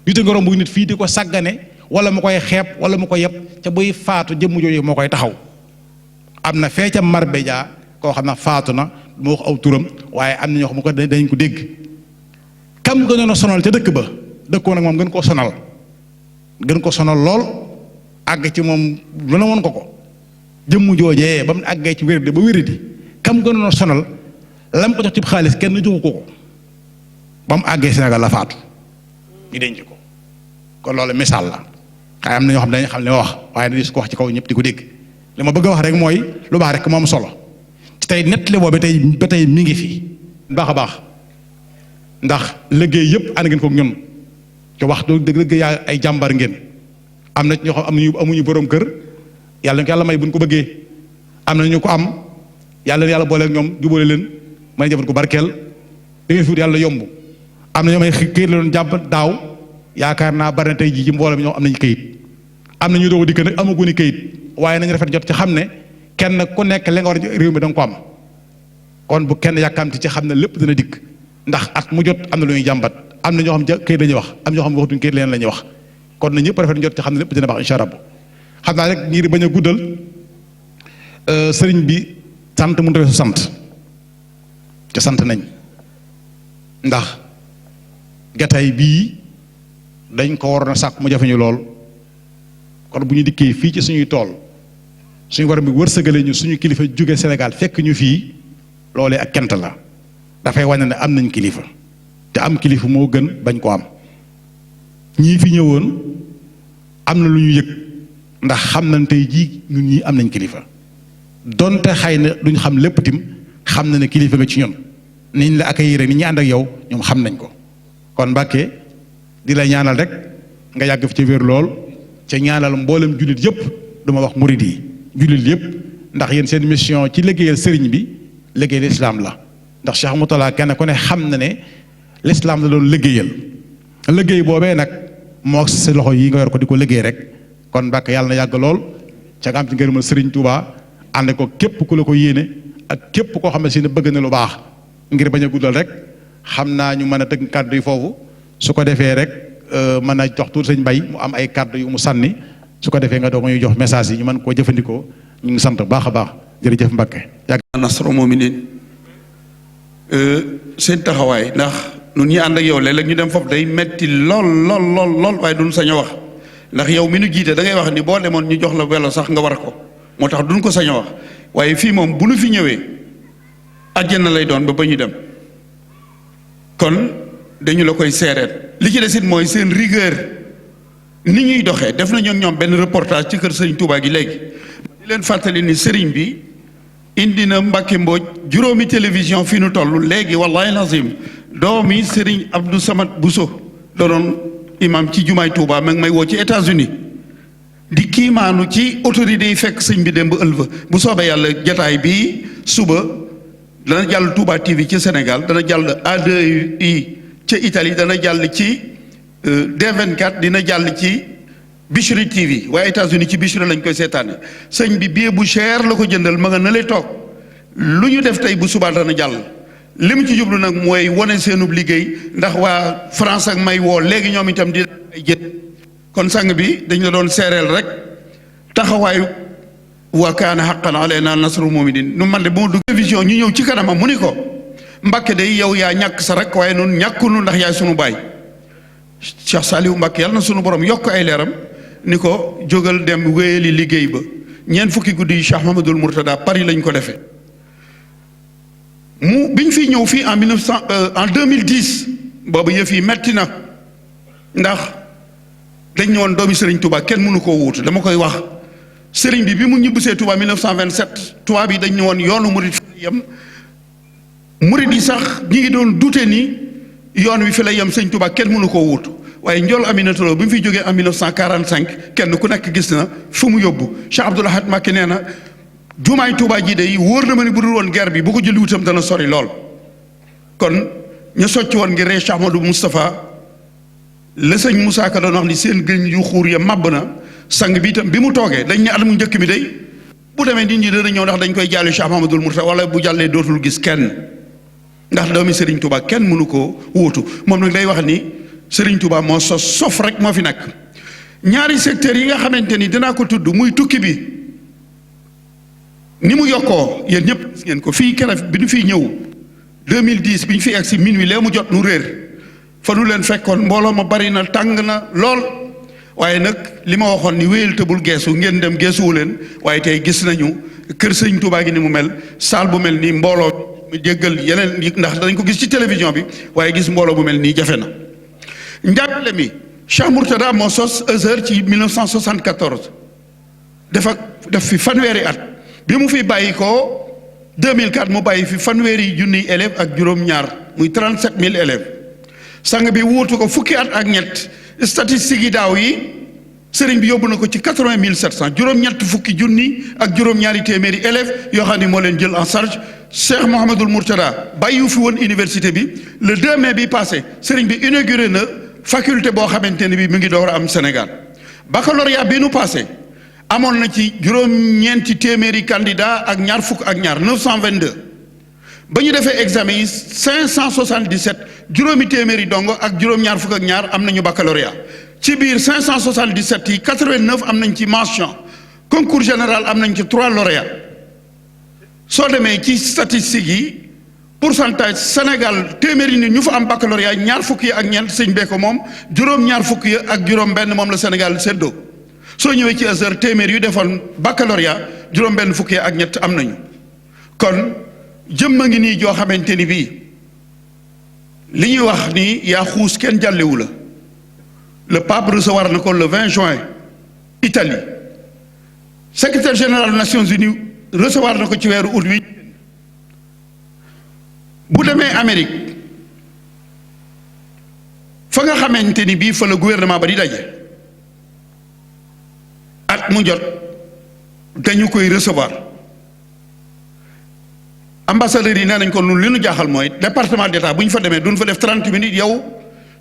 nit nga romb nit fii di ko sàggane wala mu koy xeeb wala mu ko yeb ca buy faatu jëmm jooju moo koy taxaw am na fee ca Marbella koo xam ne faatu na mu wax aw turam waaye am na ñoo xam ko dañ ko dégg kam gënoon a sonal ca dëkk ba dëkkoon nag moom gën ko sonal lool àgg ci moom lu ne woon ko jëmm joojee ba mu àggee ci wérdi ba wérdi kam gënoon a sonal lam ko jox ci xaalis kenn joxu ko ba mu àggee Sénégal la faatu ñu denc ko kon loolu misaal la xëy am na ñoo xam ne dañuy xam li ma wax waaye dañuy su ko wax ci kaw ñëpp di ko dégg li ma bëgg a wax rek mooy lu baax rek moom solo tey nettali boobu ba tey mi ngi fi baax a baax ndax liggéey yëpp ànd ngeen ko ñun te wax dëgg yaa ay jàmbar ngeen am na ñoo xam amuñu borom kër yàlla may buñ ko bëggee am na ñu ko am yàlla boole ak ñoom jubóole leen may jëfat ko barkeel da ngeen fi wut yàlla yomb am na ñoo may këyit la doon jàpp daaw yaakaar naa bari na tey jii ci mbooloo mi ñoom am nañu këyit am na ñu doog a dikk nag amaguñu këyit waaye nañu rafet jot ci xam ne kenn ku nekk li nga war a réew mi da nga ko am kon bu kenn yàkkamti ci xam ne lépp dina dikk ndax at mu jot am na lu ñuy jàmbat am na ñoo xam këyit la ñuy wax am ñoo xam waxatuñu këyit leen la ñuy wax kon na ñëpp rafet jot ci xam ne lépp dina baax incha allah xam naa rek ngir bañ a guddal sëriñ bi sant mu tawee su sant te sant nañ ndax gataay bii dañ ko waroon a sàkk mu jafe ñu lool kon bu ñu dikkee fii ci suñuy tool suñu waram bi wërsëgale ñu suñu kilifa jóge Sénégal fekk ñu fii loolee ak kent la dafay wane ne am nañ kilifa te am kilifa moo gën bañ ko am ñii fi ñëwoon am na lu ñu yëg ndax xam nañ tey jii ñun ñii am nañ kilifa donte xëy na duñ xam lépp tim xam na ne kilifa nga ci ñun niñ la accueillir ni ñi ànd ak yow ñoom xam nañ ko kon Mbàkke di la ñaanal rek nga yàgg fi ci wér lool ca ñaanal mboolem jullit yëpp duma wax murid yi jullit yëpp ndax yéen seen mission ci liggéeyal sëriñ bi liggéeyal islam la ndax Cheikh Moutala kenn ku ne xam na ne l'islam la doon liggéeyal liggéey boobee nag moo sa loxo yi nga yor ko di ko liggéey rek kon Mbàkke yàlla na yàgg lool ca nga am ci ngërëmal sëriñ Touba ànd ko képp ku la ko yéene ak képp koo xam ne si ne bëgg na lu baax ngir bañ a guddal rek xam naa ñu mën a tëgg kàddu yi foofu su ko defee rek mën a jox tuuti sëñ Mbay mu am ay kàddu yu mu sànni su ko defee nga doog ñuy jox message yi ñu mën koo jëfandikoo ñu ngi sant baax a baax jërëjëf Mbacke. Nasrul Muminin seen taxawaay ndax nun ñi ànd ak yow léeg-léeg ñu dem foofu day metti lool waaye duñ sañ a wax ndax yow mi nu jiite da ngay wax ni boo demoon ñu jox la welo sax nga war ko moo tax duñ ko sañ a wax waaye fii moom bu nu fi ñëwee àjjana lay doon ba ñu dem kon dañu la koy seereel li ci desit mooy seen rigueur ni ñuy doxee def nañu ñoom benn reportage ci kër Sëriñ Touba gi léegi di leen fàttali ni sëriñ bi indi na Mbacke Mbodj juróomi télévision fi nu toll léegi wallahi lazim doomi Serigne Abdou Samad Bousso doonoon imam ci jumaay Touba ma ngi may woo ci États-Unis di kiimaanu ci autorité yi fekk sëñ bi dem ba ëlva bu soobee yàlla jataay bii suba dana jàll Touba TV ci Sénégal dana jàll A2I ca Italie dana jàll ci D24 dina jàll ci Bichri TV waaye États-Unis ci Bichri lañ koy seetaane sëñ bi billet bu cher la ko jëndal ma nga na lay toog lu ñu def tey bu subaa dana jàll li mu ci jublu nag mooy wane seenub liggéey ndax waa France ak may woo léegi ñoom itam di ay jët kon sang bi dañ la doon seereel rek taxawaayu wa kaana haqqan alaynaa nasrul mu'miniin nu man de bu ma dugg télévision ñu ñëw ci kanamam mu ni ko Mbàkke day yow yaa ñàkk sa rek waaye noonu ñàkkunu ndax yaay sunu baay Cheikh Saliou Mbàkke yàlla na sunu borom yokk ay leeram ni ko jógal dem wéyali liggéey ba ñeent fukki guddi yi Cheikh Mahamadul Mourtada Paris lañ ko defee mu biñ fi ñëw fii en 2010 boobu yëf yi metti na ndax dañ ñëwoon doomi Serigne Touba kenn mënu koo wuutu dama koy wax Serigne bi mu ñibbisee Touba 1927 tubaab yi dañ ñëwoon yoonu murid fi yem murid yi sax ñi ngi doon dute ni yoon wi fi lay yem Serigne Touba kenn mënu koo wuutu waaye njool Aminata Lo bi mu fi jógee en 1945 kenn ku nekk gis na fu mu yóbbu Cheikh Abdoul Ahad Mbacké nee na jumaay Touba ji de wóor na ma ni bu dul woon guerre bi bu ko jëli wutam dana sori lool kon ñu socc woon ngir ree Cheikh Ahmadou Moustapha la sëñ Moussa Ka doon wax ni seen gëñ yu xuur ya màbb na sang bi itam bi mu toogee dañ ne at mu njëkk mi day bu demee nit ñi dana ñëw ndax dañ koy jàllu Cheikh Mahamadul Mourtada wala bu jàllee dootul gis kenn ndax doomi Serigne Touba kenn mënu koo wuutu moom nag day wax ni Serigne Touba moo sof rek moo fi nekk ñaari secteurs yi nga xamante ni dinaa ko tudd muy tukki bi ni mu yokkoo yéen ñëpp gis ngeen ko fii keroog bi ñu fiy ñëw 2010 bi ñu fi egg si minuit lee mu jot nu réer fa nu leen fekkoon mbooloo ma bari na tàng na lool waaye nag li ma waxoon ni wéyal tëbul geesu ngeen dem geesuwu leen waaye tey gis nañu kër Serigne Touba gi ni mu mel saal bu mel nii mbooloo mu jéggal yeneen ndax dañ ko gis ci télévision bi waaye gis mbooloo bu mel nii jafe na. njàngale mi Cheikh Mourtada moo sos Azhar ci 1974 def fi fanweeri at bi mu fi bàyyi ko 2004 mu bàyyi fi fanweeri junniy élèves ak juróom-ñaar muy 37000 élèves sang bi wuutu ko fukki at ak ñett statistiques yi daaw yi sëriñ bi yóbbu na ko ci 80700 juróom-ñett fukki junni ak juróom-ñaari téeméeri élèves yoo xam ne moo leen jël en charge Cheikh Mouhamadul Mourtada bàyyiwu fi woon université bi le 2 mai bi passé sëriñ bi inauguré na faculté boo xamante ne bi mu ngi door a am Sénégal baccalauréat bi nu passé amoon na ci juróom-ñeenti téeméeri candidat ak ñaar fukk ak ñaar 922 ba ñu defee examen yi 577 juróomi téeméeri dongo ak juróom-ñaar fukk ak ñaar am nañu baccalauréat ci biir 577 yi 89 am nañ ci mention concours général am nañ ci 3 lauréats soo demee ci statistiques yi pourcentage Sénégal téeméeri nit ñu fa am baccalauréat ñaar fukk yi ak ñeent sëñ bee ko moom juróom-ñaar fukk yi ak juróom-benn moom la Sénégal séddoo soo ñëwee ci Azhar téeméer yu defoon baccalauréat juróom-benn fukk yi ak ñett am nañu kon jëmm a ngi nii joo xamante ni bii li ñuy wax ni yaa xuus kenn jàllewu la le pape recevoir na ko le 20 juin Italie secrétaire général des Nations Unies recevoir na ko ci weeru août wi bu demee Amérique fa nga xamante ni bii fa la gouvernement ba di daje at mu jot dañu koy recevoir ambassadeurs yi nee nañ ko nun li nu jaaxal mooy département d'état bu ñu fa demee duñ fa def 30 minutes yow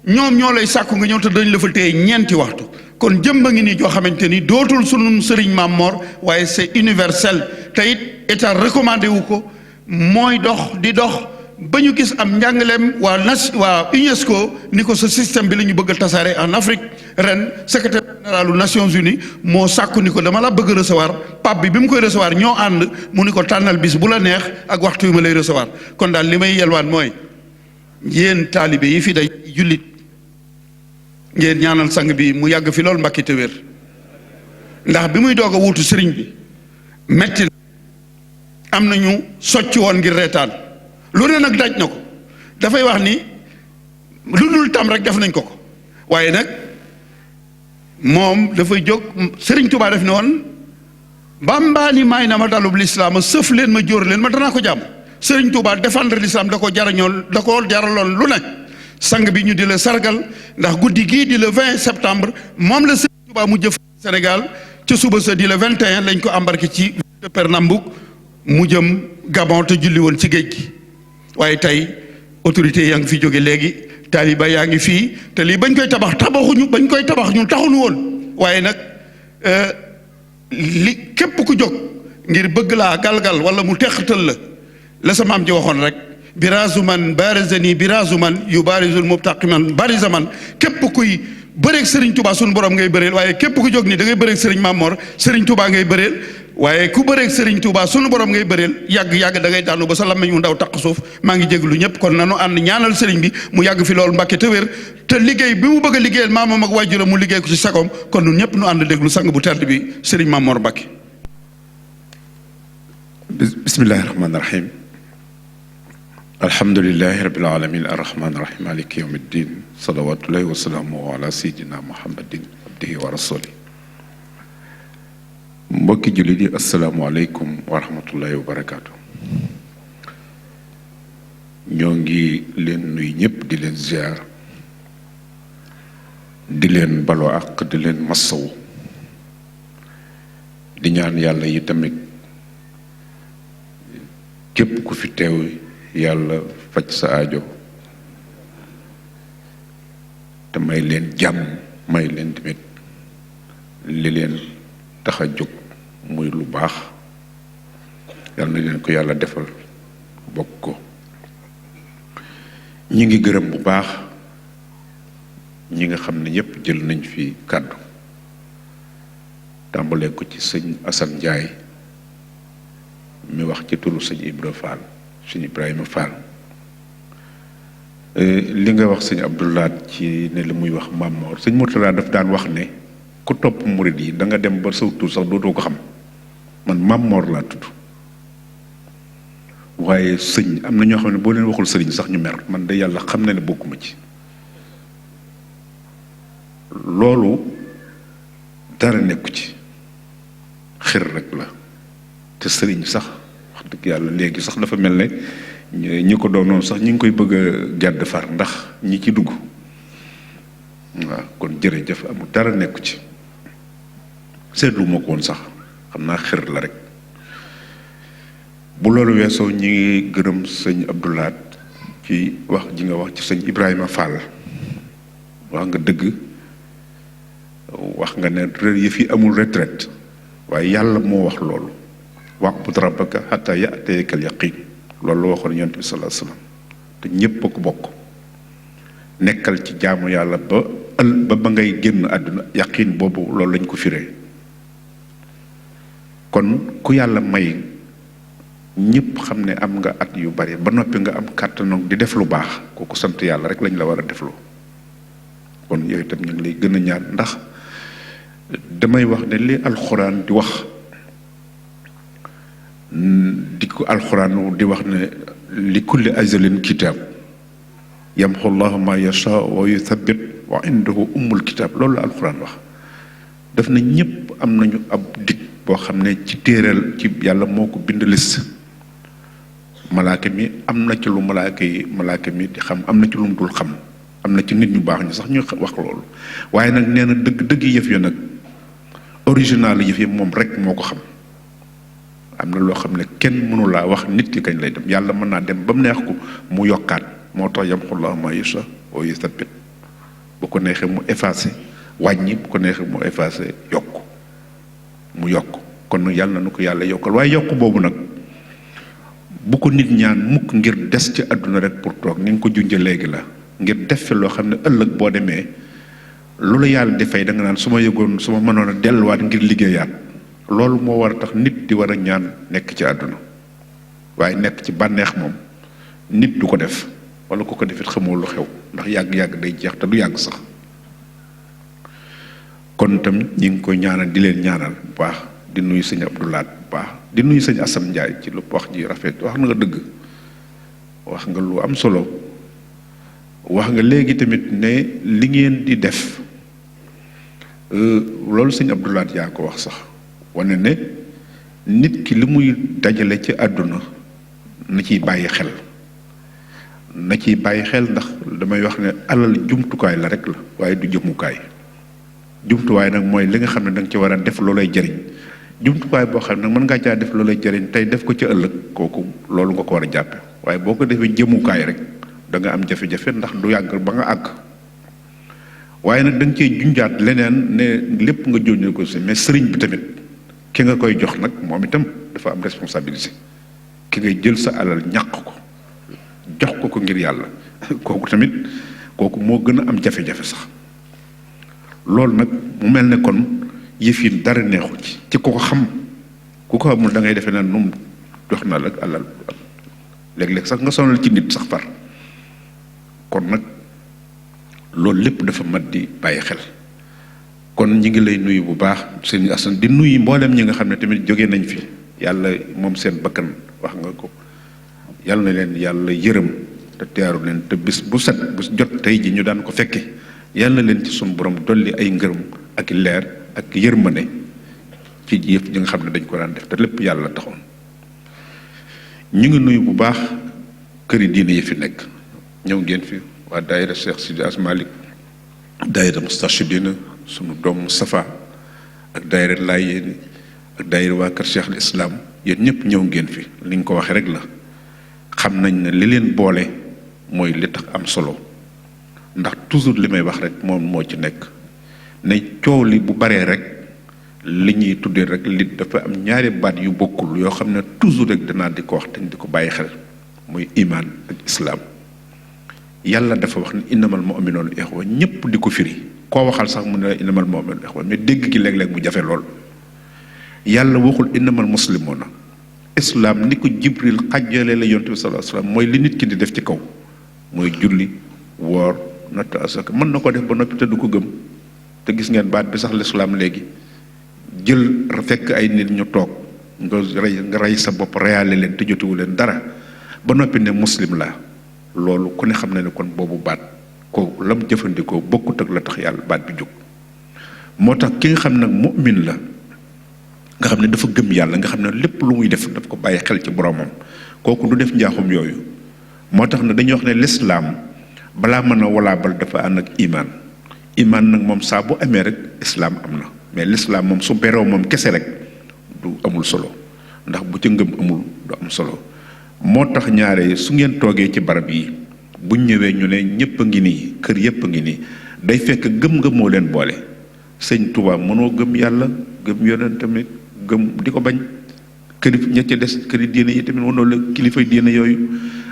ñoom ñoo lay sàkku nga ñëw te dañ la fa téye ñeenti waxtu kon jëmba ngi nii joo xamante ni dootul sunu sëriñ Maam Mor waaye c'est universel te it état recommandé wu ko mooy dox di dox ba ñu gis am njàngaleem waa UNESCO ni ko sa système bi la ñu bëgg a tasaare en Afrique ren secrétaire général des Nations Unies moo sàkku ni ko dama la bëgg recevoir pape bi mu koy recevoir ñoo ànd mu ni ko tànnal bis bu la neex ak waxtu wi ma lay recevoir kon daal li may yelwaan mooy yéen taalibe yi fi day jullit ngeen ñaanal sang bi mu yàgg fi loolu Mbàkke te wér ndax bi muy doog a wuutu sëriñ bi metti na am nañu socc woon ngir reetaan lu ne nag daj na ko dafay wax ni lu dul tam rek def nañ ko waaye nag moom dafay jóg Sëriñ Tuubaa def ne woon bambaani maay na ma dalub lislaam sëf leen ma jóor leen ma danaa ko jàmm Sëriñ Tuubaa défendre l'islam da ko jaraloon lu ne sang bi ñu di la sargal ndax guddi gii di le 20 septembre moom la Sëriñ Tuubaa mu jëf Sénégal ca suba sa di le 21 lañ ko embarqué ci Pernambouc mu jëm Gabon te julli woon ci géej gi waaye tey autorité yaa ngi fi jóge léegi taaliba yaa ngi fii te lii bañ koy tabax ñun taxuñu woon waaye nag li képp ku jóg ngir bëgg laa galgal wala mu teqatal la sa maam ji waxoon rek biraasu man barizani biraasu man yu barizul mubtaqiman barisa man képp kuy bëreeg Serigne Touba suñu borom ngay bëreel waaye képp ku jóg ni da ngay bëreeg Serigne Mamor Serigne Touba ngay bëreel waaye ku bëreeg Serigne Touba suñu borom ngay bëreel yàgg da ngay daanu ba sa lammeñ mu ndaw taq suuf maa ngi jéglu ñëpp kon nanu ànd ñaanal Serigne bi mu yàgg fi loolu Mbàkke te wér te liggéey bi mu bëgg a liggéeyal maamam ak waajuram mu liggéey ko ci sagoom kon ñun ñëpp nu ànd déglu sang bu tedd bi Serigne Mamor Mbàkke. bismillahi rahmaani rahim alhamdulilahi rabil alamin arrahmani rahim maliki yawmi ddin salawatullahi wa salaamu ala sayyidina muhammadin abdihi wa rasuli mbokki jullit yi asalaamualeykum wa rahmatullahi wa barakaatu ñoo ngi leen nuy ñëpp di leen ziar di leen baloo ak di leen massawu di ñaan yàlla yi tamit képp ku fi teew yàlla faj sa aajo te may leen jàmm may leen tamit li leen tax a jóg muy lu baax yàlla na leen ko yàlla defal bokk ko ñi ngi gërëm bu baax ñi nga xam ne ñëpp jël nañ fi kàddu tàmbalee ko ci sëñ Assane Ndiaye mi wax ci turu sëñ Ibra Fall sëñ Ibrahima Fall li nga wax sëñ Abdoulaat ci ne li muy wax Mamor sëñ Mourtala daf daan wax ne ku topp murid yi da nga dem ba saw tur sax dootoo ko xam man Mamor laa tudd waaye sëñ am na ñoo xam ne boo leen waxul sëriñ sax ñu mer man de yàlla xam na ne bokkuma ci loolu dara nekku ci xër rek la te sëriñ sax wax dëgg yàlla léegi sax dafa mel ne ñi ko doonoon sax ñi ngi koy bëgg a gàdd far ndax ñi ci dugg waaw kon jërëjëf amul dara nekku ci seetlu ma ko woon sax xam naa xër la rek bu loolu weesoo ñi ngi gërëm sëñ Abdoulaat ci wax ji nga wax ci sëñ Ibrahima Fall wax nga dëgg wax nga ne yëf yi amul retraite waaye yàlla moo wax loolu wa'bud rabbaka hattaa ya'tiyakal yaqiin loolu la waxoon yonent bi sallallahu alayhi wasallam te ñépp a ko bokk nekkal ci jaamu yàlla ba ngay génn àdduna yaqiin boobu loolu lañ ko firee kon ku yàlla may ñépp xam ne am nga at yu bari ba noppi nga am kàttanu di def lu baax kooku sant yàlla rek lañ la war a defloo kon yooyu itam ñu ngi lay gën a ñaan ndax damay wax ne li alxuraan di wax di ko alxuraan di wax ne li kulli ajalin kitaab yamxu llahu ma yasha wa yuthabbit wa indahu ummul kitaab loolu la alxuraan wax daf na ñépp am nañu ab dig boo xam ne ci téeral ci yàlla moo ko bind liste malaaka mi am na ci lu malaaka mi di xam am na ci lu mu dul xam am na ci nit ñu baax ñu sax ñu wax loolu waaye nag nee na dëgg yëf ya nag original yëf ya moom rek moo ko xam am na loo xam ne kenn mënu laa wax nit ki kañ lay dem yàlla mën naa dem ba mu neex ko mu yokkaat moo tax yamxullaahu maa yashaa wa yuthabbit bu ko neexee mu effacé wàññi bu ko neexee mu effacé yokk mu yokk kon yàlla na nu ko yàlla yokkal waaye yokk boobu nag bu bu ko nit ñaan mukk ngir des ci àdduna rek pour toog ni nga ko junjee léegi la ngir def fi loo xam ne ëllëg boo demee lu la yàlla di fay da nga naan su ma yëgoon su ma mënoon a delluwaat ngir liggéeyaat loolu moo war a tax nit di war a ñaan nekk ci àdduna waaye nekk ci bànneex moom nit du ko def wala ku ko defit xamoo lu xew ndax yàgg-yàgg day jeex te du yàgg sax kon tam ñi ngi koy ñaanal di leen ñaanal bu baax di nuyu sëñ Abdoulaat bu baax di nuyu sëñ Assane Ndiaye ci lu wax ji rafet wax nga dëgg wax nga lu am solo wax nga léegi tamit ne li ngeen di def loolu sëñ Abdoulaat yaa ko wax sax wane ne nit ki li muy dajale ci àdduna na ciy bàyyi xel ndax damay wax ne alal jumtukaay la rek la waaye du jëmukaay jumtuwaay nag mooy li nga xam ne da nga ci war a def loolay jëriñ jumtuwaay boo xam ne nag mën ngaa caa def loolay jëriñ tey def ko ci ëllëg kooku loolu nga ko war a jàppe waaye boo ko defee jëmukaay rek da nga am jafe-jafe ndax du yàgg ba nga àgg waaye nag da nga cee junjaat leneen ne lépp nga jóññu ko si mais sëriñ bi tamit ki nga koy jox nag moom itam dafa am responsabilité ki ngay jël sa alal ñàq ko jox ko ngir yàlla kooku tamit kooku moo gën a am jafe-jafe sax loolu nag mu mel ne kon yëf yi dara neexu ci ku ko xam ku ko xamul da ngay defee ne num jox na la alal léeg-léeg sax nga sonal ci nit sax far kon nag loolu lépp dafa mat di bàyyi xel kon ñi ngi lay nuyu bu baax sëñ Assane di nuyu mboolem ñi nga xam ne tamit jóge nañ fi yàlla moom seen bakkan wax nga ko yàlla na leen yàlla yërëm te teeru leen te bis bu set bu jot tey ji ñu daan ko fekke yàlla na leen ci sunu borom dolli ay ngërëm ak leer ak yërmande ci yëf ñi nga xam ne dañ ko daan def te lépp yàlla taxoon ñu ngi nuyu bu baax këri diine yi fi nekk ñëw ngeen fi waa daayira Cheikh Sidi Asmalik daayira Moustachidina sunu doom Moustapha ak daayira Laayeen ak daayira waa kër Cheikh al Islam yéen ñëpp ñëw ngeen fi li nga ko waxee rek la xam nañ ne li leen boole mooy li tax am solo ndax toujours li may wax rek moom moo ci nekk ne coow li bu baree rek li ñuy tuddee rek li dafa am ñaari baat yu bokkul yoo xam ne toujours rek danaa di ko wax te di ko bàyyi xel muy imaan ak islaam yàlla dafa wax ne innamal mu'minuuna ixwa ñëpp di ko firi koo waxal sax mu ne la innamal mu'minuuna ixwa mais dégg gi léeg-léeg mu jafe lool yàlla waxul innamal muslimuuna islaam ni ko jibril xajjale la yonent bi sallallahu alayhi wasallam mooy li nit ki di def ci kaw mooy julli woor natt asaka mën na ko def ba noppi te du ko gëm te gis ngeen baat bi sax lislaam léegi jël fekk ay nit ñu toog nga rey sa bopp reyaale leen te jotuwu leen dara ba noppi ne muslim la loolu ku ne xam na ne kon boobu baat kooku lam jëfandikoo bokkut ak la tax yàlla baat bi jóg moo tax ki nga xam nag mu'min la nga xam ne dafa gëm yàlla nga xam ne lépp lu muy def daf ko bàyyi xel ci boromam kooku du def njaaxum yooyu moo tax ne dañuy wax ne lislaam balaa mën a walaabal dafa ànd ak imaan imaan nag moom saa bu amee rek islaam am na mais lislaam moom su beroo moom kese rek du amul solo ndax bu ca ngëm amul du am solo moo tax ñaare su ngeen toogee ci barab yi buñ ñëwee ñu ne ñëpp a ngi nii kër yëpp a ngi nii day fekk gëm-gëm moo leen boole sëñ Tuubaa mënoo gëm yàlla gëm yonent tamit gëm di ko bañ këri ña ca des këri diine yi tamit mënoo la kilifa diine yooyu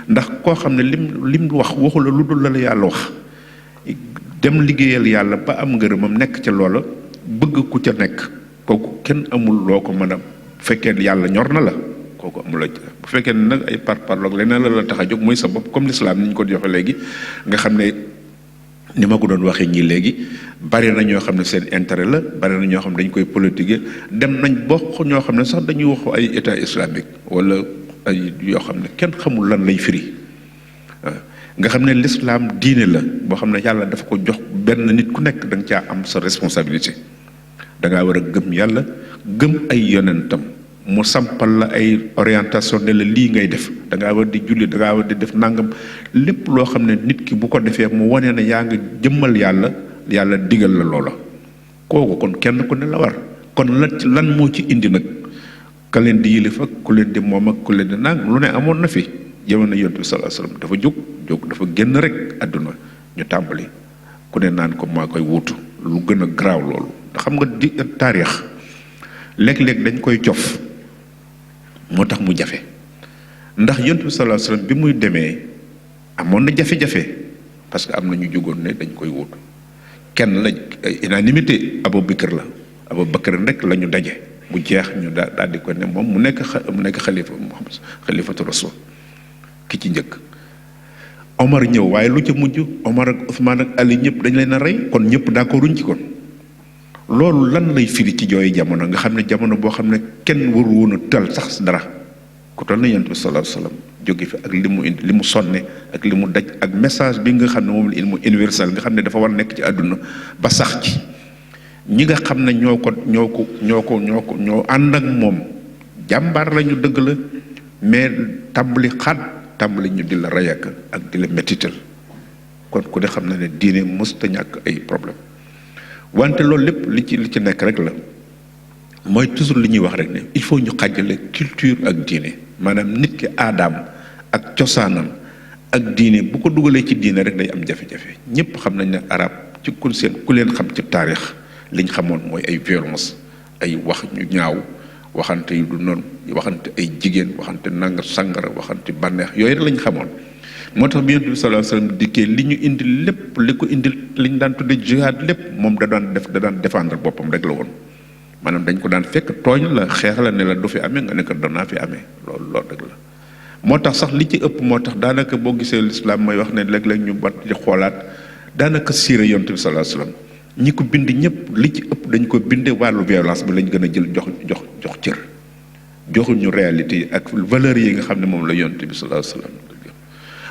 ndax koo xam ne lim wax waxu la lu dul la yàlla wax dem liggéeyal yàlla ba am ngërëmam nekk ca loola bëgg ku ca nekk kooku kenn amul loo ko mën a bu fekkee yàlla ñor na la kooku amul la bu fekkee ne nag ay parloog leneen la tax a jóg mooy sa bopp comme l'islam ni ñu ko joxe léegi nga xam ne ni ma ko doon waxee ñii léegi bari na ñoo xam ne seen intérêt la bari na ñoo xam ne dañ koy politique dem nañ bokk ñoo xam ne sax dañuy wax ay état islamique wala ay yoo xam ne kenn xamul lan lay firi nga xam ne l'islam diine la boo xam ne yàlla dafa ko jox benn nit ku nekk da nga caa am sa responsabilité da ngaa war a gëm yàlla gëm ay yonentam mu sampal la ay orientation ne la lii ngay def da ngaa war di julli da ngaa war di def nangam lépp loo xam ne nit ki bu ko defee mu wane ne yaa ngi jëmmal yàlla yàlla digal la loola kooku kon kenn ku ne la war kon lan moo ci indi nag ka leen di yilif ak ku leen di moom ak ku leen di nang lu ne amoon na fi jamono yonent bi sallallahu alayhi wasallam dafa jóg dafa génn rek àdduna ñu tàmbali ku ne naan ko maa koy wuutu lu gën a garaaw loolu ndax xam nga di taarix léeg-léeg dañ koy cof moo tax mu jafe ndax yonent bi sallallahu alayhi wasallam bi muy demee amoon na jafe-jafe parce que am na ñu jógoon ne dañ koy wut kenn lañ unanimité Abubakar la Abubakar rek la ñu daje mu jeex ñu daal di ko ne moom mu nekk xalifa Muhammad xalifatu rasul ki ci njëkk. Omar ñëw waaye lu ca mujj Omar ak Ousmane ak Ali ñëpp dañ leen a rey kon ñëpp d'accorduñ ci kon loolu lan lay firi ci jooyu jamono nga xam ne jamono boo xam ne kenn waru woon a tal sax dara ku toll na yonent bi sallallahu alayhi wasallam jóge fi ak li mu indi li mu sonne ak li mu daj ak message bi nga xam ne moom la ilmu universel nga xam ne dafa war nekk ci àdduna ba sax ci ñi nga xam ne ñoo ànd ak moom jàmbaar lañu dëgg la mais tàmbali ñu di la rayak ak di la mettital kon ku de xam na ne diine mësta ñàkk ay problème wante loolu lépp li ci nekk rek la mooy toujours li ñuy wax rek ne il faut ñu xàjjale culture ak diine maanaam nit ki aadaam ak cosaanam ak diine bu ko dugalee ci diine rek day am jafe-jafe ñëpp xam nañ ne arab ci ku leen xam ci taarix liñ xamoon mooy ay violence ay wax ñu ñaaw waxante yu du noonu waxante ay jigéen waxante nanga sangara waxante bànneex yooyu rek lañ xamoon moo tax bi Yonent bi sallallahu alayhi wasallam dikkee li ñu indi lépp li ko indi li ñu daan tudde jihaad lépp moom da daan défendre boppam rek la woon maanaam dañ ko daan fekk tooñ la xeex la ne la du fi amee nga ne ko danaa fi amee loolu rek la moo tax sax li ci ëpp moo tax daanaka boo gisee l'islam mooy wax ne léeg-léeg ñu bat di xoolaat daanaka siira Yonent bi sallallahu alayhi wasallam ñi ko bind ñëpp li ci ëpp dañ ko binde wàllu violence bi lañ gën a jël jox cër joxuñu réalité yi ak valeurs yi nga xam ne moom la Yonent bi sallallahu alayhi wasallam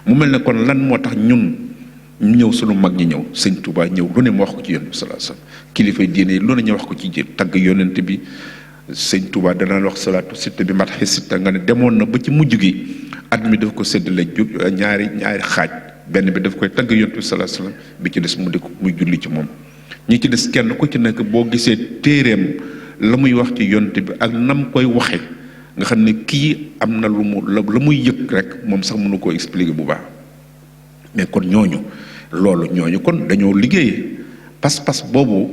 mu mel ne kon lan moo tax ñun ñu ñëw sunu mag ñi ñëw sëñ Touba ñëw lu ne mu wax ko ci Yonent bi sallallahu alayhi wasallam kilifa diine yi lu ne ñu wax ko ci tagg Yonent bi sëñ Touba danaan wax salaatu sitta bi matxi sitta nga ne demoon na ba ci mujj gi at mi daf ko séddale ñaari xaaj benn bi daf koy tagg Yonent bi sallallahu alayhi wasallam bi ci des mu di ko muy julli ci moom ñi ci des kenn ku ci nekk boo gisee téeréem la muy wax ci Yonent bi ak nam koy waxe nga xam ne kii am na la muy yëg rek moom sax mënu koo expliquer bu baax mais kon ñooñu kon dañoo liggéey pas-pas boobu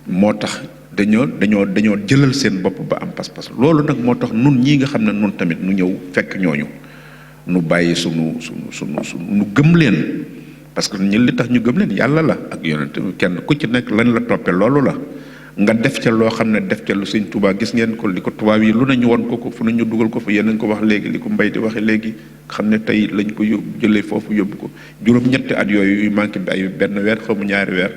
moo tax dañoo jëlal seen bopp ba am pas-pas loolu nag moo tax nun ñii nga xam ne nun tamit nu ñëw fekk ñooñu nu bàyyi sunu nu gëm leen parce que ñi li tax ñu gëm leen yàlla la ak Yonent kenn ku ci nekk lan la toppee loolu la nga def ca loo xam ne def ca lu Sëñ Tuubaa gis ngeen ko li ko tubaab yi lu nañu won ko fu nañu dugal ko fa yéen ko wax léegi li ko Mbay di waxe léegi xam ne tey lañ ko jëlee foofu yóbbu ko juróom-ñetti at yooyu yu manqué bi ay benn weer xaw mu ñaari weer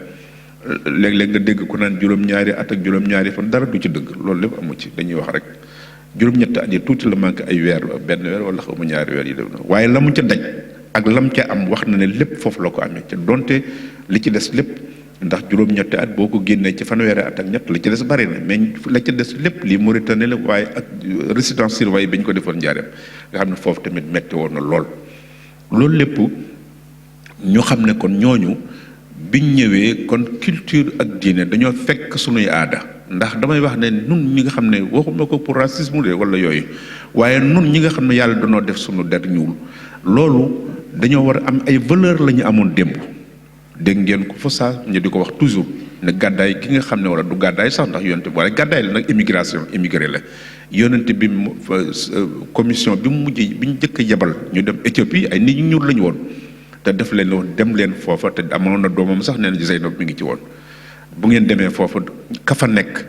léeg-léeg nga dégg ku naan juróom-ñaari at ak juróom-ñaari fan dara du ci dëgg loolu lépp amu ci dañuy wax rek juróom-ñetti at yi tuuti la manqué ay weer benn weer wala xaw mu ñaari weer yi def na waaye la mu ca daj ak lam ca am wax na ne lépp foofu la ko amee ca donte li ci des lépp ndax juróom-ñetti at boo ko génnee ci fanweeri at ak ñett la ci des bari na mais la ca des lépp lii Mauritanie la waaye ak résidence surveillée bi ñu ko defoon njaareem nga xam ne foofu tamit metti woon na loolu lépp ñu xam ne kon ñooñu biñ ñëwee kon culture ak diine dañoo fekk sunuy aada ndax damay wax ne nun ñi nga xam ne waxuma ko pour racisme de wala yooyu waaye nun ñi nga xam ne yàlla danoo def sunu der ñuul loolu dañoo war a am ay valeur la ñu amoon démb dégg ngeen ko fa saa ñu di ko wax toujours ne gàddaay ki nga xam ne wala du gàddaay sax ndax yonent bi waaye gàddaay la nag immigré la yonent bi commission bi mu mujj bi ñu jëkk a yebal ñu dem Éthiopie ay nit ñu ñuul la ñu woon te def leen woon dem leen foofa te amoon na doomam sax nee na Zeynab mi ngi ci woon bu ngeen demee foofa ka fa nekk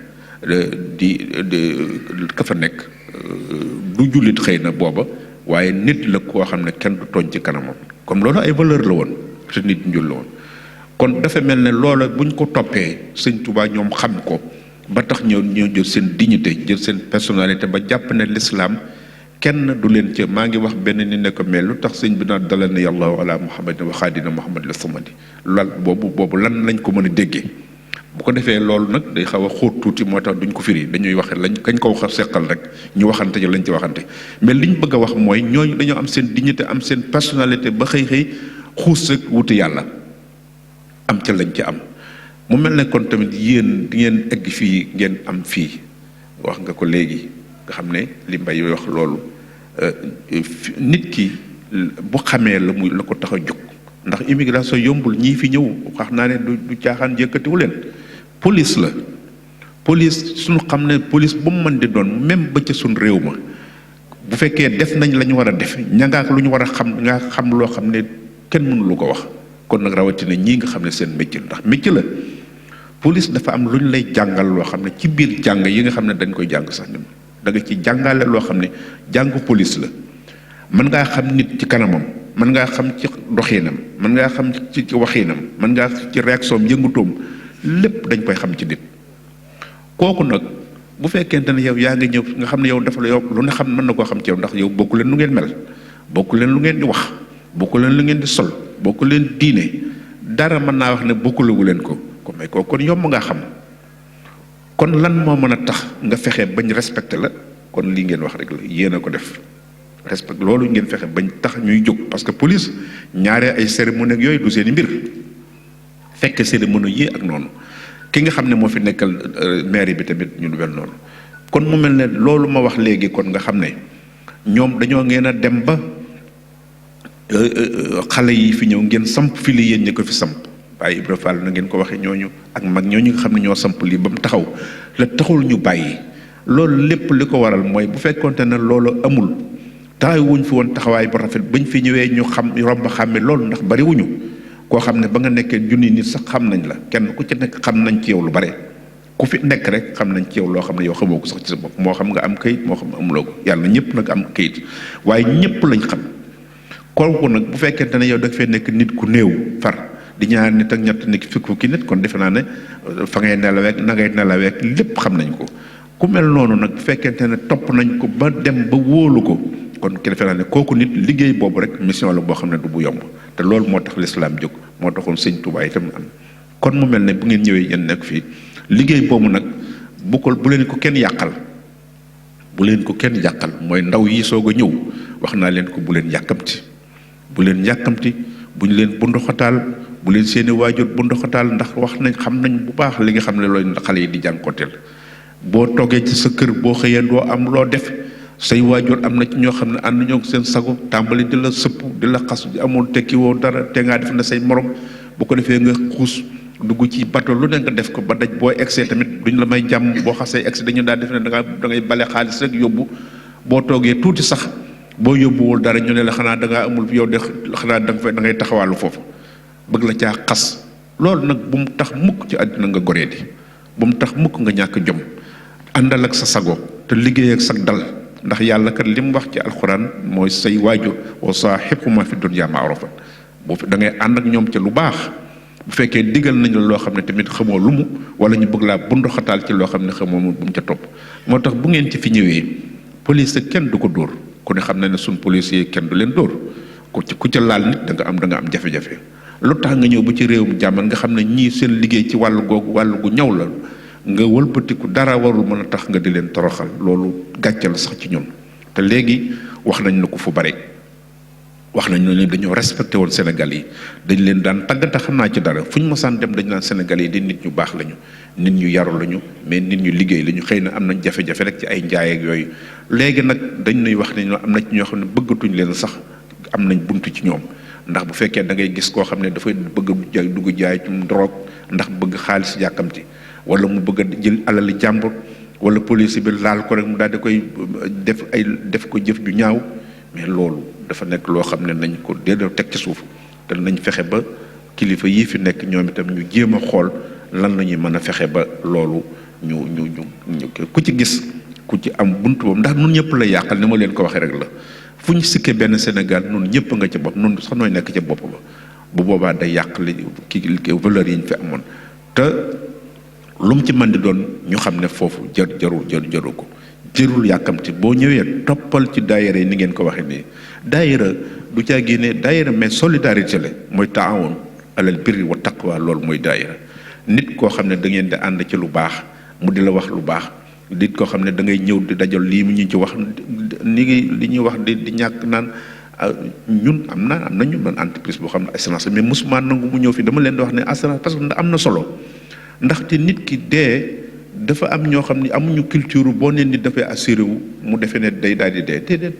du jullit xëy na booba waaye nit la koo xam ne kenn du tooñ ci kanamam comme loolu ay valeur la woon te nit njul la woon kon dafa mel ne loola buñ ko toppee Sëñ Tuubaa ñoom xam ko ba tax ñoo jël seen dignité jël seen personnalité ba jàpp ne l'islam kenn du leen ci maa ngi wax benn ni ne ko mel lu tax sëñ bi naan dalal na yàlla ala muhammadin wa xaadina muhammad la samadi lal boobu lan lañ ko mën a déggee bu ko defee loolu nag day xaw a xóot tuuti moo tax duñ ko firi dañuy waxe lañ kañ ko wax seqal rek ñu waxante ci lañ ci waxante mais liñ bëgg a wax mooy ñooñu dañoo am seen dignité am seen personnalité ba xëy xuus rek wuti yàlla am ca lañ ci am mu mel ne kon tamit yéen di ngeen egg fii ngeen am fii wax nga ko léegi nga xam ne li Mbay wax loolu nit ki bu xamee la ko tax a jóg ndax immigration yombul ñii fi ñëw wax naa ne du caaxaan yëkkatiwu leen police la police suñu xam ne police bu mu mën di doon même ba ca suñ réew ma bu fekkee def nañ la ñu war a def ña nga ak lu ñu war a xam nga xam loo xam ne kenn mënu lu ko wax kon nag rawatina ñii nga xam ne seen métier ndax métier la police dafa am lu ñu lay jàngal loo xam ne ci biir jàng yi nga xam ne dañ koy jàng sax ñun da nga ci jàngale loo xam ne jàngu police la mën ngaa xam nit ci kanamam mën ngaa xam ci doxinam mën ngaa xam ci waxinam mën ngaa ci réaction am yëngutoom lépp dañ koy xam ci nit kooku nag bu fekkente ne yow yaa ngi ñëw nga xam ne yow dafa la yow lu ne xam mën na koo xam ci yow ndax yow bokku leen lu ngeen mel bokku leen lu ngeen di wax bokku leen lu ngeen di sol bokku leen diine dara mën naa wax ne bokkulawu leen ko mais kooku kon yomb ngaa xam kon lan moo mën a tax nga fexe bañ respecté la kon lii ngeen wax rek la yéen a ko def respect loolu ngeen fexe bañ tax ñuy jóg parce que police ñaaree ay cérémonie ak yooyu du seen i mbir fekk cérémonie yi ak noonu ki nga xam ne moo fi nekkal maire bi tamit ñu mel noonu kon mu mel ne loolu ma wax léegi kon nga xam ne ñoom dañoo ngeen a dem ba xale yi fi ñëw ngeen samp fi li yéen ñi ko fi samp waaye Ibra Fall na ngeen ko waxee ñooñu ak mag ñooñu nga xam ne ñoo samp lii ba mu taxaw la taxul ñu bàyyi loolu lépp li ko waral mooy bu fekkonte ne loolu amul taxaw wuñ fi woon taxawaay bu rafet bañ fi ñëwee ñu xam romb xàmme loolu ndax bari wuñu koo xam ne ba nga nekkee junni nit sax xam nañ la kenn ku ci nekk xam nañ ci yow lu bare ku fi nekk rek xam nañ ci yow loo xam ne yow xamoo ko sax ci sa bopp moo xam nga am kayit moo xam amuloo ko yàlla ñëpp nag am kayit waaye ñëpp lañ xam kooku nag bu fekkente ne yow da fee nekk nit ku néew far di ñaar nit ak ñett nit fukki nit kon defe naa ne fa ngay nelaweek na ngay nelaweek lépp xam nañ ko ku mel noonu nag bu fekkente ne topp nañ ko ba dem ba wóolu ko kon ki defe naa ne kooku nit liggéey boobu rek mission la boo xam ne du bu yomb te loolu moo tax lislaam jóg moo taxoon sëñ Tuubaa itam am kon mu mel ne bu ngeen ñëwee yéen nekk fii liggéey boobu nag bu leen ko kenn yàqal bu leen ko kenn yàqal mooy ndaw yi soog a ñëw wax naa leen ko bu leen yàkkamti bu leen yàkkamti bu ñu leen bunduxataal bu leen seeni waajur bunduxataal ndax wax nañ xam nañ bu baax li nga xam ne loolu xale yi di jànkonteel boo toogee ci sa kër boo xëyee doo am loo def say waajur am na ci ñoo xam ne ànd ñoo seen sago tàmbali di la sëpp di la xas di amul tekki woo dara te ngaa def na say morom bu ko defee nga xuus dugg ci bato lu ne nga def ko ba daj boo egsee tamit duñ la may jàmm boo xasee egsi dañu daal def ne da ngay bale xaalis rek yóbbu boo toogee tuuti sax boo yóbbuwul dara ñu ne la xanaa da ngaa amul yow de xanaa da ngay taxawaalu foofu bëgg la caa xas loolu nag bu mu tax mukk ci àddina nga goree di bu mu tax mukk nga ñàkk jom àndal ak sa sago te liggéey ak sa dal ndax yàlla kat li mu wax ci alxuraan mooy say waajur wa saahibhumaa fi dunya ma'ruufan bu da ngay ànd ak ñoom ci lu baax bu fekkee digal nañ la loo xam ne tamit xamoo lu mu wala ñu bëgg laa bunduxataal ci loo xam ne xamoo mu bu mu ca topp moo tax bu ngeen ci fi ñëwee police kenn du ko dóor ku ne xam na ne suñ policier kenn du leen dóor ku ca laal nit da nga am jafe-jafe lu tax nga ñëw ba ci réewum jàmm nga xam ne ñii seen liggéey ci wàllu googu wàllu gu ñaw la nga wëlbatiku dara warul mën a tax nga di leen toroxal loolu gàcce la sax ci ñun te léegi wax nañ na ko fu bare wax nañ ne dañoo respecté woon Sénégal yi dañ leen daan tàggata xam naa ci dara fu ñu mosaan dem dañ naan Sénégal yi di nit ñu baax lañu nit ñu yaru lañu mais nit ñu liggéey lañu xëy na am nañ jafe-jafe rek ci ay njaay ak yooyu léegi nag dañ nuy wax ne am na ci ñoo xam ne bëggatuñ leen sax am nañ buntu ci ñoom ndax bu fekkee da ngay gis koo xam ne dafay bëgg dugg jaay ci drogue ndax bëgg xaalis yàkkamti wala mu bëgg a jël alali jàmbur wala police bi laal ko rek mu daal di koy def ko jëf ju ñaaw mais loolu dafa nekk loo xam ne nañ ko déedéet teg ci suuf te nañ fexe ba kilifa yii fi nekk ñoom itam ñu jéem a xool lan la ñuy mën a fexe ba loolu ñu ku ci gis ku ci am buntu boobu ndax nun ñëpp la yàqal ni ma leen ko waxee rek la fu ñu sikkee benn Sénégal nun ñëpp nga ca bopp nun sax nooy nekk ca bopp ba bu boobaa day yàq li valeurs yi ñu fi amoon te lu mu ci mën di doon ñu xam ne foofu jaru ko jërul yàkkamti boo ñëwee toppal ci daayira yi ni ngeen ko waxee nii daayira du caa génne daayira mais solidarité la mooy taawun alal birri wa taqwa loolu mooy daayira nit koo xam ne da ngeen di ànd ci lu baax mu di la wax lu baax nit koo xam ne da ngay ñëw di dajal lii mu ñu ci wax li ñuy wax di ñàkk naan ñun am nañu man entreprise boo xam ne assurance mais mosuma nangu mu ñëw fi dama leen di wax ne assurance parce que am na solo ndaxte nit ki dee dafa am ñoo xam ne amuñu culture boo nee nit dafay assuré wu mu defee ne day daal di dee déedéet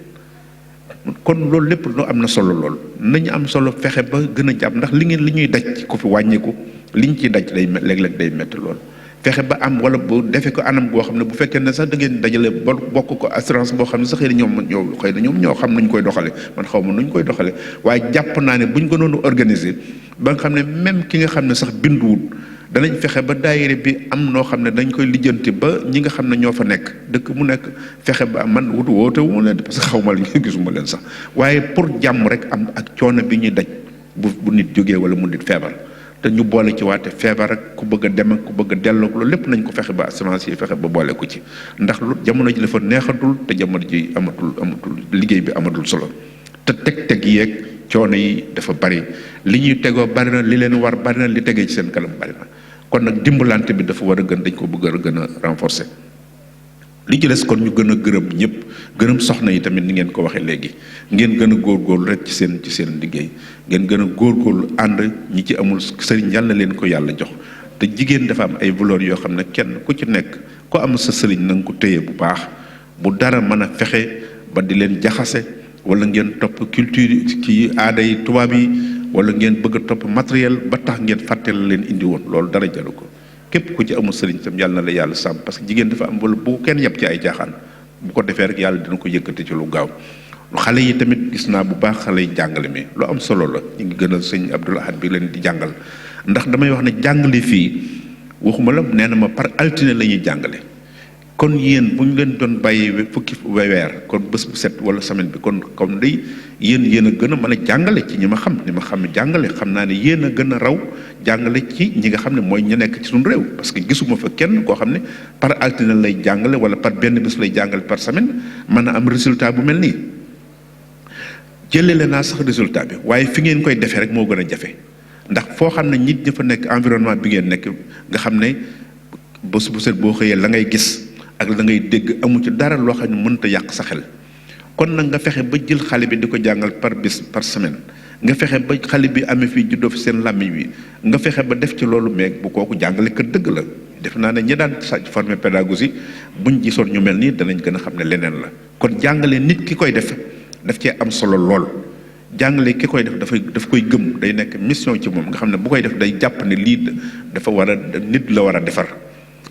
kon loolu lépp lu am na solo lool nañu am solo fexe ba gën a jàpp ndax li ñuy daj ko fi wàññiku liñ ciy daj day léeg-léeg day métti lool fexe ba am wala bu defee ko anam goo xam ne bu fekkee ne sax da ngeen dajale bokk ko assurance boo xam ne sax xëy na ñoom ñoo xam nuñ koy doxale man xaw ma nuñ koy doxale waaye jàpp naa ne buñ ko doon organiser ba nga xam ne même ki nga xam ne sax binduwul danañ fexe ba daayira bi am noo xam ne dañ koy lijjanti ba ñi nga xam ne ñoo fa nekk dëkk mu nekk fexe ba man woote wu ma leen parce que xaw ma leen gisuma leen sax waaye pour jàmm rek am ak coono bi ñuy daj bu nit jógee wala mu nit feebar te ñu boole ci waate feebar ak ku bëgg a dem ak ku bëgg a delloo loolu lépp nañ ko fexe ba assurance yi fexe ba boole ko ci ndax lu jamono ji dafa neexatul te jamono ji amatul liggéey bi amatul solo te teg yeeg coono yi dafa bari li ñuy tegoo bari na li leen war bari na li tegee ci seen kanam bari na kon nag dimbalante bi dafa war a gën dañ ko bëgg a gën a renforcer li ci des kon ñu gën a gërëm ñëpp gërëm soxna yi tamit ni ngeen ko waxee léegi ngeen gën a góorgóorlu rek ci seen liggéey ngeen gën a góorgóorlu ànd ñi ci amul sëriñ yàlla leen ko yàlla jox te jigéen dafa am ay valeurs yoo xam ne kenn ku ci nekk ko am sa sëriñ na nga ko téye bu baax bu dara mën a fexe ba di leen jaxase wala ngeen topp culture ci aada yi tubaab yi wala ngeen bëgg a topp matériel ba tax ngeen fàtte la leen indi woon loolu dara jaru ko képp ku ci amul sëriñ tam yàlla na la yàlla sàmm parce que jigéen dafa am wala bu kenn yab ci ay jaaxaan bu ko defee rek yàlla dina ko yëkkati ci lu gaaw xale yi tamit gis naa bu baax xale yi jàngale mi lu am solo la ñu ngi gën a sëñ Abdoul Ahad bi leen di jàngal ndax damay wax ne jàngale fii waxuma la nee na ma par altine la ñuy jàngale kon yéen bu ñu leen doon bàyyi fukki weer kon bés bu set wala semaine bi kon comme day yéen a gën a mën a jàngale ci ñi ma xam jàngale xam naa ne yéen a gën a raw jàngale ci ñi nga xam ne mooy ñu nekk ci suñu réew parce que gisuma fa kenn koo xam ne par altine lay jàngale wala par benn bés lay jàngale par semaine mën a am résultat bu mel nii jëlee naa sax résultat bi waaye fi ngeen koy defee rek moo gën a jafe ndax foo xam ne nit ñi fa nekk environnement bi ngeen nekk nga xam ne bés bu set boo xëyee la ngay gis ak la ngay dégg amu ci dara loo xam ne mënut a yàq sa xel kon nag nga fexe ba jël xale bi di ko jàngal par bés par semaine nga fexe ba xale bi amee fii juddoo fi seen làmmiñ bi nga fexe ba def ci loolu mais bu kooku jàngale kat dëgg la def naa ne ñi daan formé pédagogie buñ gisoon ñu mel nii danañ gën a xam ne leneen la kon jàngale nit ki koy def daf cee am solo lool jàngale ki koy def daf koy gëm day nekk mission ci moom nga xam ne bu koy def day jàpp ne lii dafa war a nit la war a defar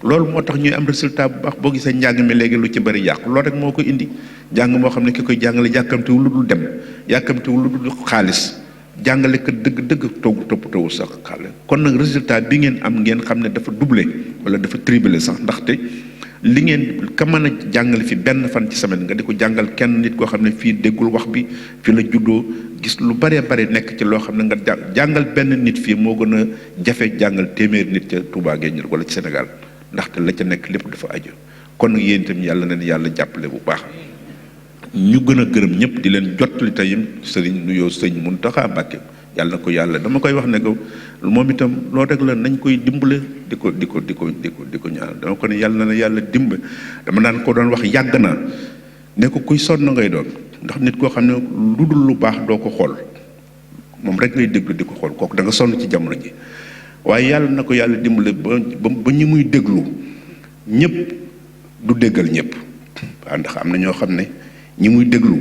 loolu moo tax ñuy am résultat bu baax boo gisee njàng mi léegi lu ci bëri yàqu loolu rek moo ko indi jàng moo xam ne ki koy jàngale yàkkamtiwul lu dul dem yàkkamtiwul lu dul xaalis jàngale ko dëgg toppatawul sax xaalis kon nag résultat bi ngeen am ngeen xam ne dafa doublé wala dafa triplé sax ndaxte li ngeen ka mën a jàngale fi benn fan ci semaine nga di ko jàngal kenn nit koo xam ne fii déggul wax bi fi la juddoo gis lu bëree bëri nekk ci loo xam ne nga jàngal benn nit fii moo gën a jafe jàngal téeméeri nit ca Touba Gueye wala ci Sénégal ndaxte la ca nekk lépp dafa aju kon nag yéen itam yàlla na yàlla jàppale bu baax ñu gën a gërëm ñëpp di leen jottali tayim sëriñ nuyoo sëñ Mountakha Mbacké yàlla na ko yàlla dama koy wax ne ko moom itam loolu rek la nañ koy dimbale di ko ñaanal dama ko ne yàlla na yàlla dimb dama naan ko doon wax yàgg na ne ko kuy sonn ngay doon ndax nit koo xam ne lu dul lu baax doo ko xool moom rek ngay déglu di ko xool kooku da nga sonn ci jamono ji waaye yàlla na ko yàlla dimbale ba ñi muy déglu ñëpp du déggal ñëpp waaw ndax am na ñoo xam ne ñi muy déglu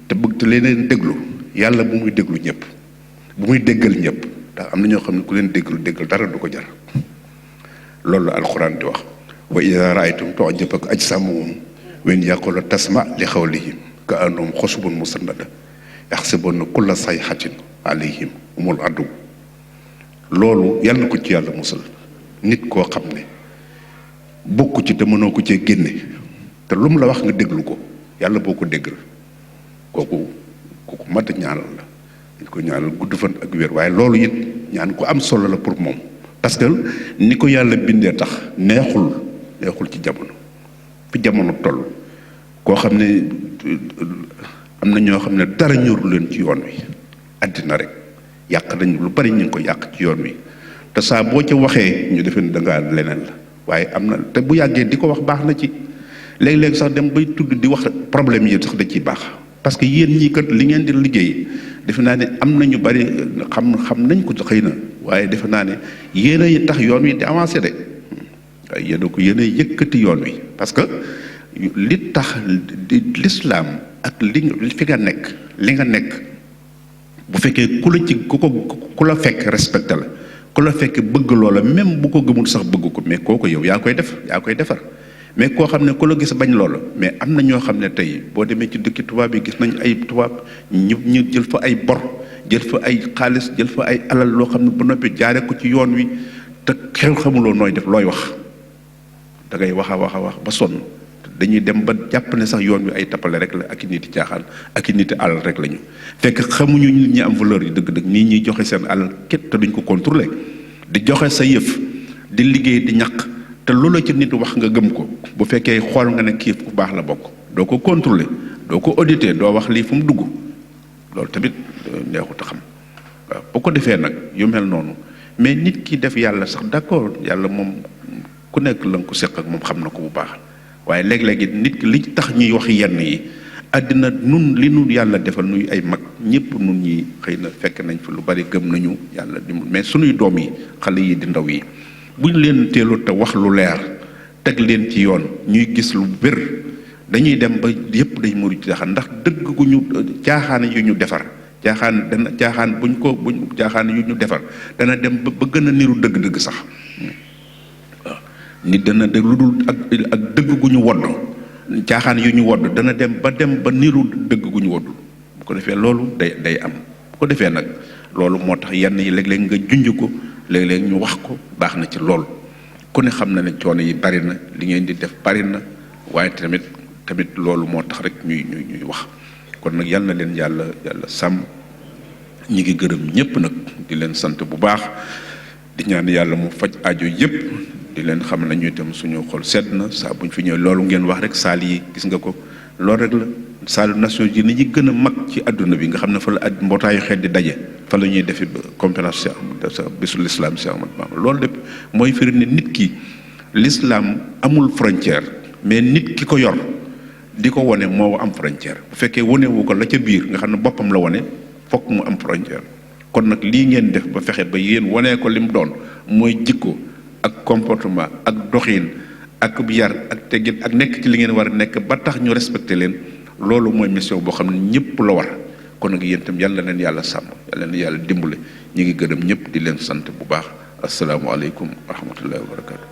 te bëgg te leneen déglu yàlla bu muy déglu ñëpp bu muy déggal ñëpp ndax am na ñoo xam ne ku leen déggal dara du ko jar loolu la alxuraan di wax wa idaa raaytum tu'jibuka ajsaamuhum wa in yaqulu tasma' li qawlihim ka annahum xushubun musannada yaxsibuuna kulla sayhatin alayhim humul aduw loolu yàlla na ko ci yàlla musal nit koo xam ne bokku ci te mënoo ko cee génne te lu mu la wax nga déglu ko yàlla boo ko déggal kooku mat a ñaanal la ñu ko ñaanal gudd fan ak wér waaye loolu it ñaan ko am solo la pour moom parce que ni ko yàlla bindee tax neexul ci jamono fi jamono toll koo xam ne am na ñoo xam ne dara ñorul leen ci yoon wi àddina rek yàq nañ lu bari ñu ngi ko yàq ci yoon wi te saa boo ca waxee ñu defee ne da ngaa leneen la waaye am na te bu yàggee di ko wax baax na ci léeg-léeg sax dem bay tudd di wax problème yi sax da ciy baax parce que yéen ñii kat li ngeen di liggéey defe naa ne am na ñu bari xam nañ ko xëy na waaye defe naa ne yéen a tax yoon wi di avancé de waaye yéen a yëkkati yoon wi parce que li tax l'islam ak li fi nga nekk li nga nekk bu fekkee ku la fekk respecté la ku la fekk bëgg loola même bu ko gëmul sax bëgg ko mais kooku yow yaa koy def yaa koy defar mais koo xam ne ku la gis bañ loola mais am na ñoo xam ne tey boo demee ci dëkki tubaab yi gis nañ ay tubaab ñu jël fa ay bor jël fa ay xaalis jël fa ay alal loo xam ne ba noppi jaare ko ci yoon wi te xew xamuloo nooy def looy wax da ngay wax a wax ba sonn dañuy dem ba jàpp ne sax yoon wi ay tappale rek la ak i niti caaxaan ak i niti alal rek lañu fekk xamuñu nit ñi am valeur yi dëgg-dëgg nii ñuy joxe seen alal képp te duñ ko contrôler di joxe sa yëf di liggéey di ñaq te loola ci nit wax nga gëm ko bu fekkee xool nga ne kii ku baax la bokk doo ko contrôler doo ko auditer doo wax lii fu mu dugg loolu tamit neexut a xam waaw bu ko defee nag yu mel noonu mais nit ki def yàlla sax d'accord yàlla moom ku nekk la nga ko seq ak moom xam na ko bu baax waaye léeg-léeg it nit ki li tax ñuy wax yenn yi àddina nun li nu yàlla defal nuy ay mag ñëpp nun ñi xëy na fekk nañ fi lu bari gëm nañu yàlla di mais sunuy doom yi xale yi di ndaw yi buñ leen teelu te wax lu leer teg leen ci yoon ñuy gis lu wér dañuy dem ba yëpp day muru ci caaxaan ndax dëgg gu ñu caaxaan yu ñu defar caaxaan buñ caaxaan yu ñu defar dana dem ba gën a niru dëgg-dëgg sax waaw nit dana dëgg lu dul ak dëgg gu ñu wodd caaxaan yu ñu wodd dana dem ba niru dëgg gu ñu woddul bu ko defee loolu day am bu ko defee nag loolu moo tax yenn yi léeg-léeg nga junj ko léeg-léeg ñu wax ko baax na ci lool ku ne xam na ne coono yi bari na li ngeen di def bari na waaye tamit loolu moo tax rek ñuy wax kon nag yal na leen yàlla sàmm ñi ngi gërëm ñëpp nag di leen sant bu baax di ñaan yàlla mu faj aajo yëpp di leen xam ne ñu itam suñu xol sedd na saa buñ fi ñëw loolu ngeen wax rek saal yi gis nga ko loolu rek la saalu Nations Unies yi gën a mag ci àdduna bi nga xam ne fa la mbootaayu xeet di daje fa la ñuy defi conférence bisu l'islam Cheikh Ahmadou Bamba loolu lépp mooy firi ne nit ki l'islam amul frontière mais nit ki ko yor di ko wone moo am frontière bu fekkee wonewu ko la ca biir nga xam ne boppam la wone fokk mu am frontière kon nag lii ngeen def ba fexe ba yéen wonee ko lim doon mooy jikko ak comportement ak doxin ak yar ak teggin ak nekk ci li ngeen war a nekk ba tax ñu respecté leen loolu mooy mission boo xam ne ñëpp la war kon nag yéen itam yàlla leen yàlla sàmm yàlla leen yàlla dimbale ñu ngi gërëm ñëpp di leen sant bu baax asalaamualeykum wa rahmatullahi wa barakatu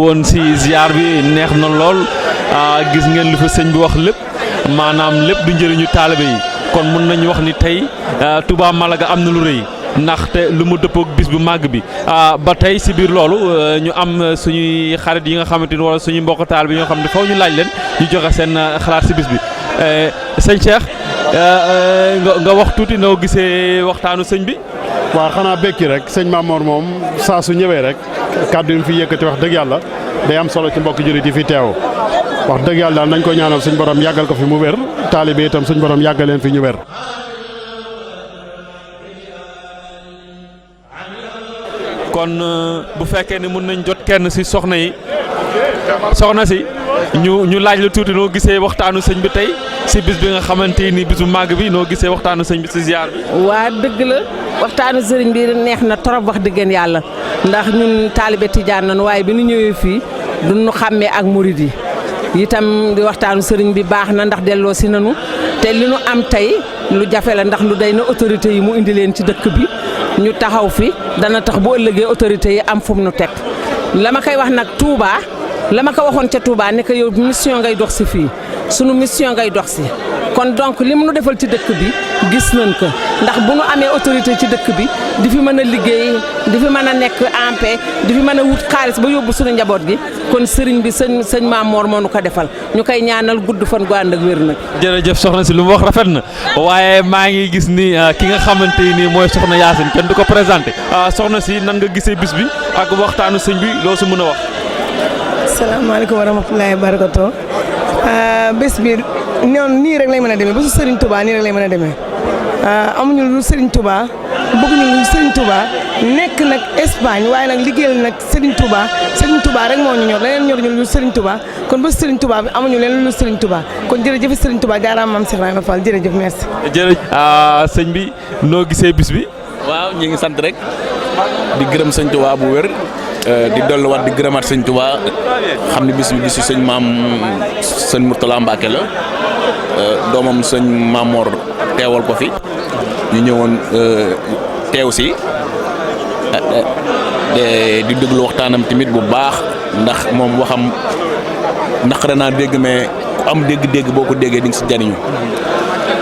woon si ziar bi neex na lool gis ngeen li fa sëñ bi wax lépp maanaam lépp du njëriñu taalibe yi kon mën nañu wax ni tey Touba Malaga am na lu rëy ndaxte lu mu dëppook bis bu màgg bi ba tey si biir loolu ñu am suñuy xarit yi nga xamante ni wala suñuy mbokk taal bi ñoo xam ne faw ñu laaj leen ñu joxe seen xalaat si bis bi sëñ Cheikh nga wax tuuti noo gisee waxtaanu sëñ bi. waaw xanaa bekki rek sëñ Mamor moom saa su ñëwee rek kàddu yi mu fi yëkkati wax dëgg yàlla day am solo ci mbokk jullit yi fi teew wax dëgg yàlla daal nañ ko ñaanal suñ borom yàggal ko fi mu wér taalibe itam suñ borom yàggal leen fi ñu wér. kon bu fekkee ne mën nañ jot kenn si soxna yi soxna si. ñu laaj la tuuti noo gisee waxtaanu sëñ bi tey si bis bi nga xamante ni bisu màgg bi noo gisee waxtaanu sëñ bi si ziar bi. waa dëgg la waxtaanu sëriñ bi neex na trop wax dëggeen yàlla ndax ñun taalibe tijaan nañu waaye bi ñu ñëwee fii duñu xàmmee ak murid yi itam di waxtaanu sëriñ bi baax na ndax delloo si nañu te li nu am tey lu jafe la ndax lu day na autorité yi mu indi leen ci dëkk bi ñu taxaw fi dana tax bu ëllëgee autorité yi am fu mu nu teg la ma koy wax nag Touba la ma ko waxoon ca Touba ne ko yow mission ngay dox si fii sunu mission ngay dox si kon donc li mu nu defal ci dëkk bi gis nañ ko ndax bu nu amee autorité ci dëkk bi di fi mën a liggéey di fi mën a nekk en paix di fi mën a wut xaalis ba yóbbu sunu njaboot gi kon sëriñ bi sëñ Maam Mor moo nu ko defal ñu koy ñaanal gudd fan gu ànd ak wér nag. jërëjëf soxna si lu mu wax rafet na waaye maa ngi gis ni ki nga xamante ni mooy soxna Yacine kenn du ko présenté soxna si nan nga gisee bis bi ak waxtaanu sëñ bi loo si mën a wax. salaamaaleykum wa rahmatulahi wa barakatuh bés bi noonu nii rek lay mën a demee bésu Serigne Touba nii rek lay mën a demee amuñu lu Serigne Touba bëgguñu lu Serigne Touba nekk nag Espagne waaye nag liggéeyal nag Serigne Touba rek moo ñu ñor leneen ñor ñu lu Serigne Touba kon bésu Serigne Touba bi amuñu leen lu Serigne Touba kon jërëjëf Serigne Touba jaaraam maam Cheikh Ibrahima Fall jërëjëf merci. jërëjëf sëñ bi noo gisee bis bi. waaw ñu ngi sant rek di gërëm sëñ Touba bu wér. di dolluwaat di gërëmaat sëñ Touba xam ne bis bi bisu sëñ maam sëñ Mourtala Mbacke la doomam sëñ Mamor teewal ko fi ñu ñëwoon teew si di déglu waxtaanam tamit bu baax ndax moom waxam naqare naa dégg mais ku am dégg-dégg boo ko déggee di nga si jariñu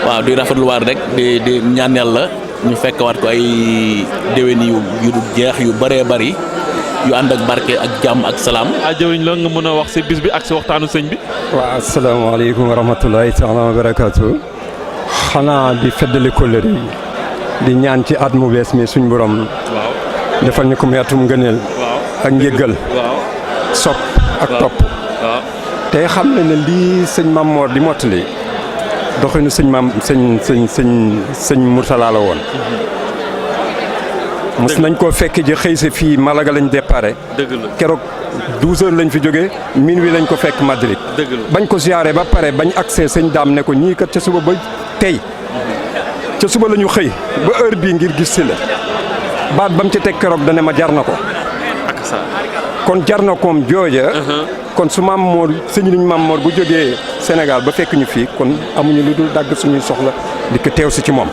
waaw di rafetluwaat rek di ñaan yàlla ñu fekkwaat ko ay déwén yu jeex yu bëree bëri. yu ànd ak barke ak jàmm ak salaam. jëwriñ la nga mën a wax si bis bi ak si waxtaanu sëñ bi. waaw asalaamaaleykum wa rahmatulahi taala wa barakaatu. xanaa di feddali kóllëre yi di ñaan ci at mu bees mi suñ borom. waaw defal ñu ko muy atum ngëneel. ak njëggal. sopp ak topp. te xam ne lii sëñ Maam Mor di mottali doxinu sëñ Mourtala la woon. mos nañ koo fekk ji xëy sa fii Malaga lañ déparé. dëgg la keroog 12h lañ fi jógee minuit lañ ko fekk Madrid. dëgg la bañ ko ziaré ba pare bañ accès sëñ daam ne ko ñii kat ca suba ba tey ca suba la ñu xëy ba heure bii ngir gis si la baat ba mu ci teg keroog dane ma jar na ko. kon jar na koom jooja. kon su Maam Mor sëñ Maam Mor bu jógee Sénégal ba fekk ñu fii kon amuñu lu dul dagg suñuy soxla di ko teew si ci moom.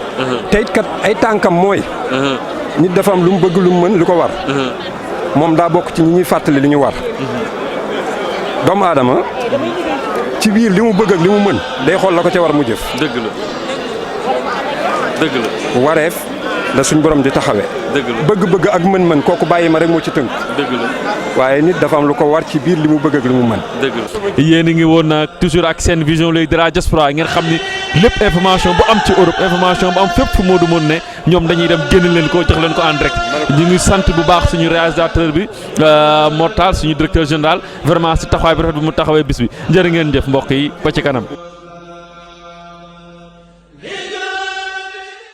te it kat ay tànkam mooy. nit dafa am lu mu bëgg lu mu mën lu ko war. moom daa bokk ci ñi ñuy fàttali li ñu war. doomu aadama ci biir li mu bëgg ak li mu mën day xool la ko ca war mu jëf. dëgg la dëgg la. wareef la suñ borom di taxawee. dëgg la bëgg-bëgg ak mën-mën kooku bàyyi ma rek moo ci tënk. dëgg la waaye nit dafa am lu ko war ci biir li mu bëgg ak li mu mën. dëgg la yéen a ngi woon nag toujours ak seen vision léegi de la diaspora ngeen xam ni lépp information bu am ci Europe information bu am fépp fu Modou Modou ne ñoom dañuy dem génn leen ko jox leen ko en direct. ñu ngi sant bu baax suñu réalisateur bi Mortal suñu directeur général vraiment si taxawaay bi rafet bi mu taxawee bis bi jërë ngeen jëf mbokk yi ba ci kanam.